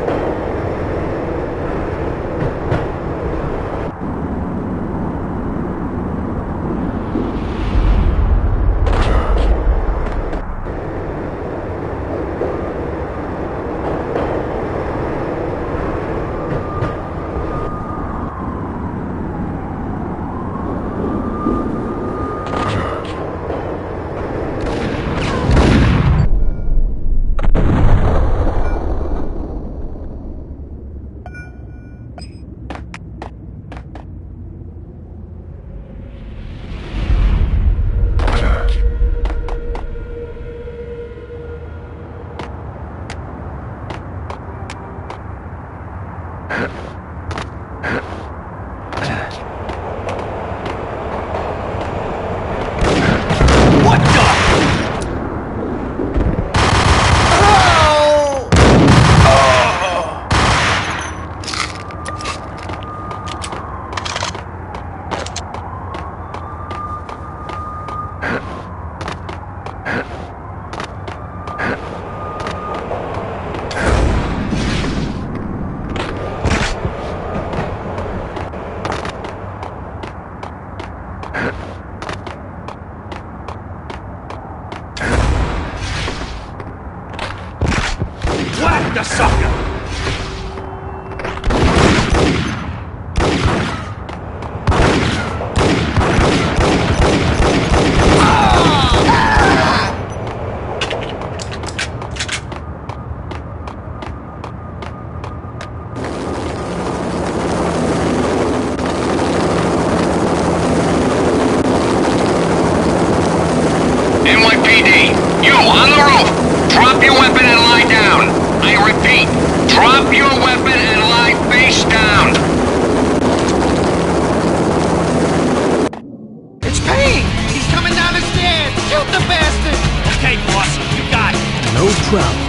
on the roof! Drop your weapon and lie down! I repeat, drop your weapon and lie face down! It's Payne! He's coming down the stairs! Shoot the bastard! Okay, boss, you got it. No problem.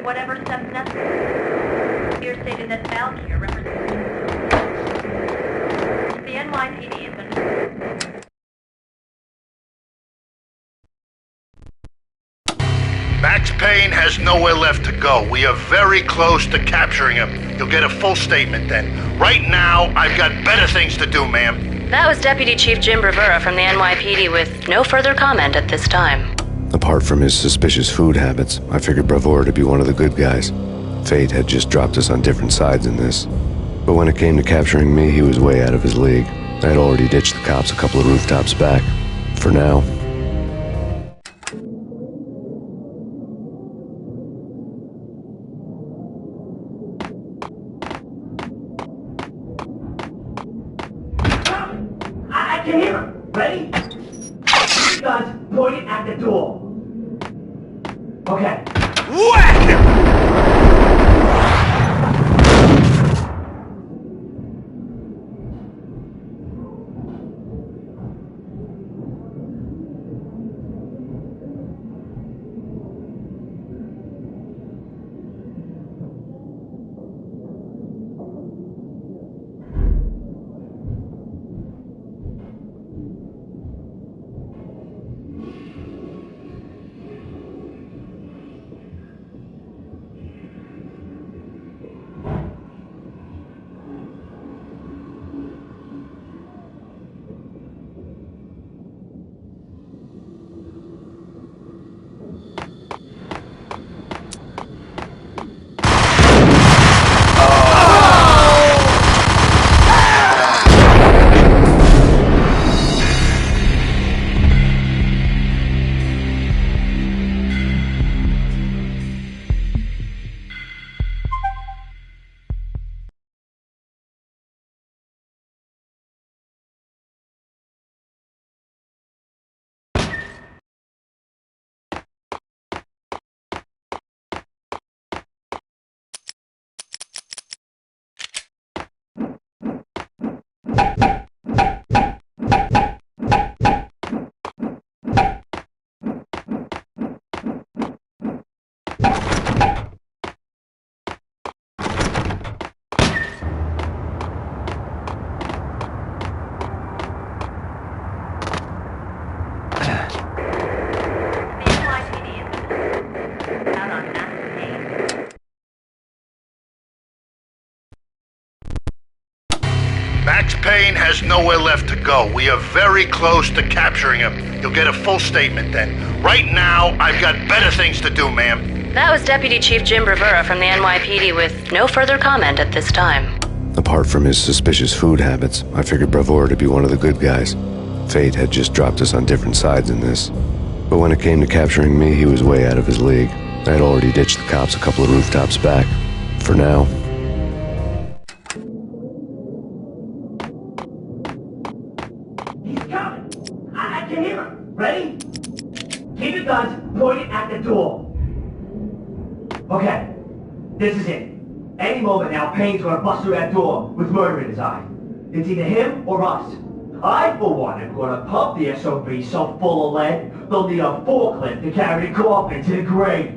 whatever steps necessary. Here stated that Valkyr represents the NYPD has been... Max Payne has nowhere left to go. We are very close to capturing him. You'll get a full statement then. Right now, I've got better things to do, ma'am. That was Deputy Chief Jim Rivera from the NYPD with no further comment at this time. Apart from his suspicious food habits, I figured Bravura to be one of the good guys. Fate had just dropped us on different sides in this. But when it came to capturing me, he was way out of his league. I had already ditched the cops a couple of rooftops back. For now. I can hear him. Ready? Guns pointed at the door. Okay. Whack him! Max Payne has nowhere left to go. We are very close to capturing him. You'll get a full statement then. Right now, I've got better things to do, ma'am. That was Deputy Chief Jim Rivera from the NYPD with no further comment at this time. Apart from his suspicious food habits, I figured Bravura to be one of the good guys. Fate had just dropped us on different sides in this. But when it came to capturing me, he was way out of his league. I had already ditched the cops a couple of rooftops back. For now. He's coming. I can hear him. Ready? Keep your guns pointed at the door. Okay. This is it. Any moment now, Payne's gonna bust through that door with murder in his eye. It's either him or us. I, for one, am gonna pump the SOB so full of lead, they'll need a forklift to carry the coffin to the grave.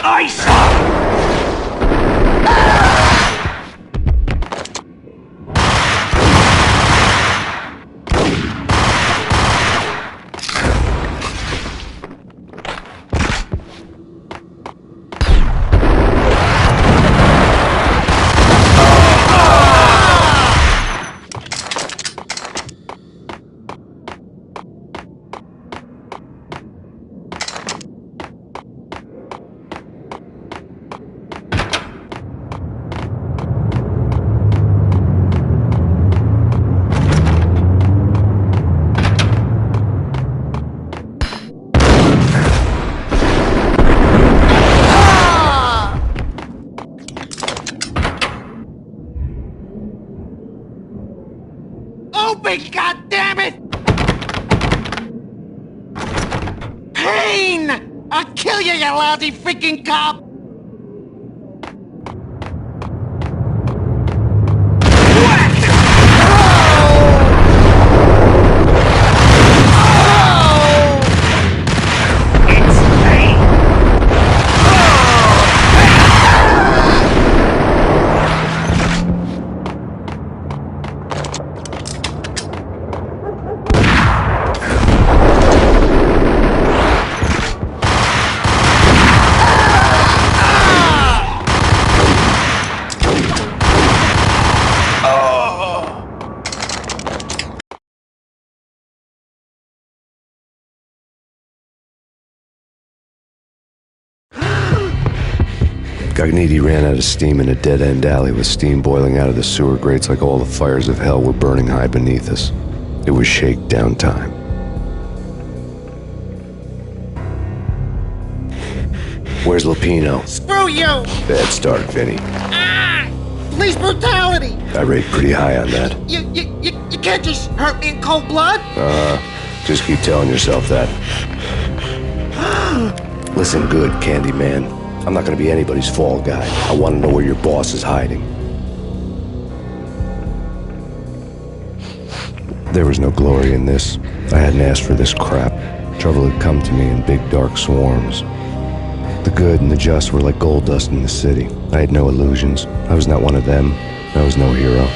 Ice! Open, goddammit! I'll kill you, you lousy freaking cop! Gognitti ran out of steam in a dead-end alley with steam boiling out of the sewer grates like all the fires of hell were burning high beneath us. It was shakedown time. Where's Lupino? Screw you! Bad start, Vinny. Police brutality! I rate pretty high on that. You can't just hurt me in cold blood! Just keep telling yourself that. Listen good, Candyman. I'm not gonna be anybody's fall guy. I want to know where your boss is hiding. There was no glory in this. I hadn't asked for this crap. Trouble had come to me in big dark swarms. The good and the just were like gold dust in the city. I had no illusions. I was not one of them. I was no hero.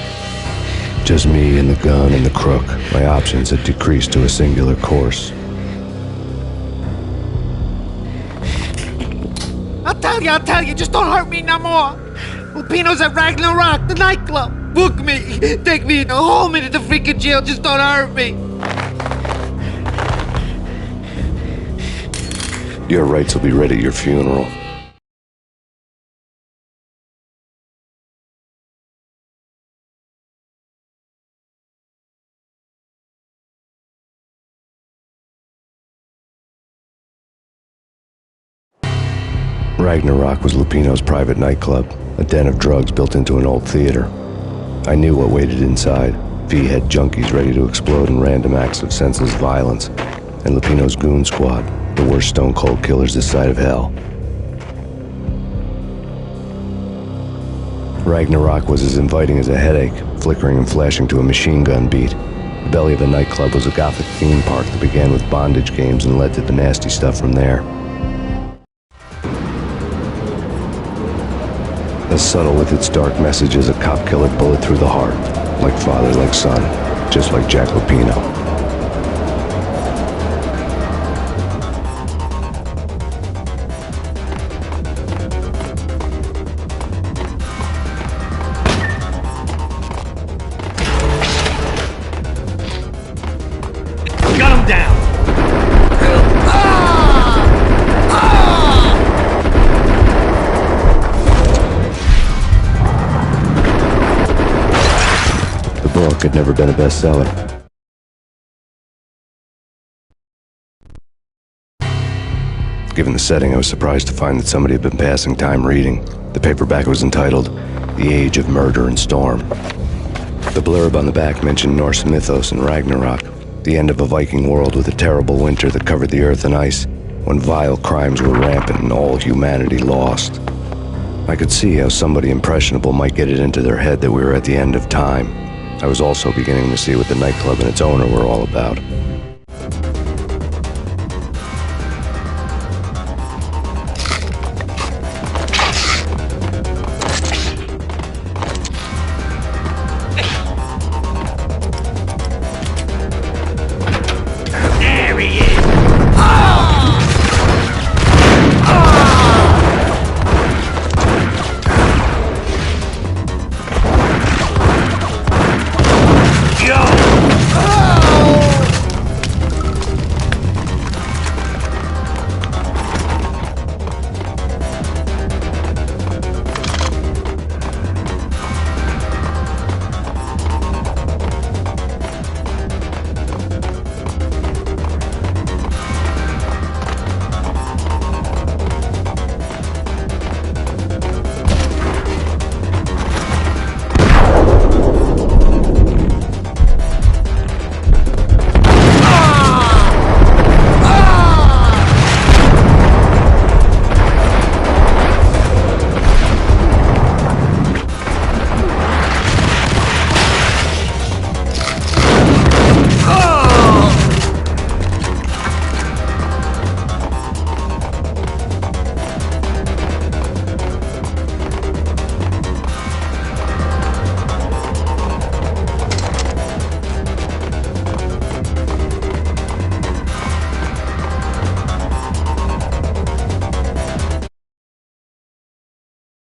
Just me and the gun and the crook. My options had decreased to a singular course. I'll tell you, just don't hurt me no more. Lupino's at Ragnarok, the nightclub. Book me, take me, hold me to the freaking jail, just don't hurt me. Your rights will be read at your funeral. Ragnarok was Lupino's private nightclub, a den of drugs built into an old theater. I knew what waited inside. V-head junkies ready to explode in random acts of senseless violence, and Lupino's goon squad, the worst stone-cold killers this side of hell. Ragnarok was as inviting as a headache, flickering and flashing to a machine gun beat. The belly of the nightclub was a gothic theme park that began with bondage games and led to the nasty stuff from there. As subtle with its dark message as a cop-killer bullet through the heart. Like father, like son. Just like Jack Lupino. Got him down! Had never been a bestseller. Given the setting, I was surprised to find that somebody had been passing time reading. The paperback was entitled, The Age of Murder and Storm. The blurb on the back mentioned Norse mythos and Ragnarok, the end of a Viking world with a terrible winter that covered the earth in ice, when vile crimes were rampant and all humanity lost. I could see how somebody impressionable might get it into their head that we were at the end of time. I was also beginning to see what the nightclub and its owner were all about.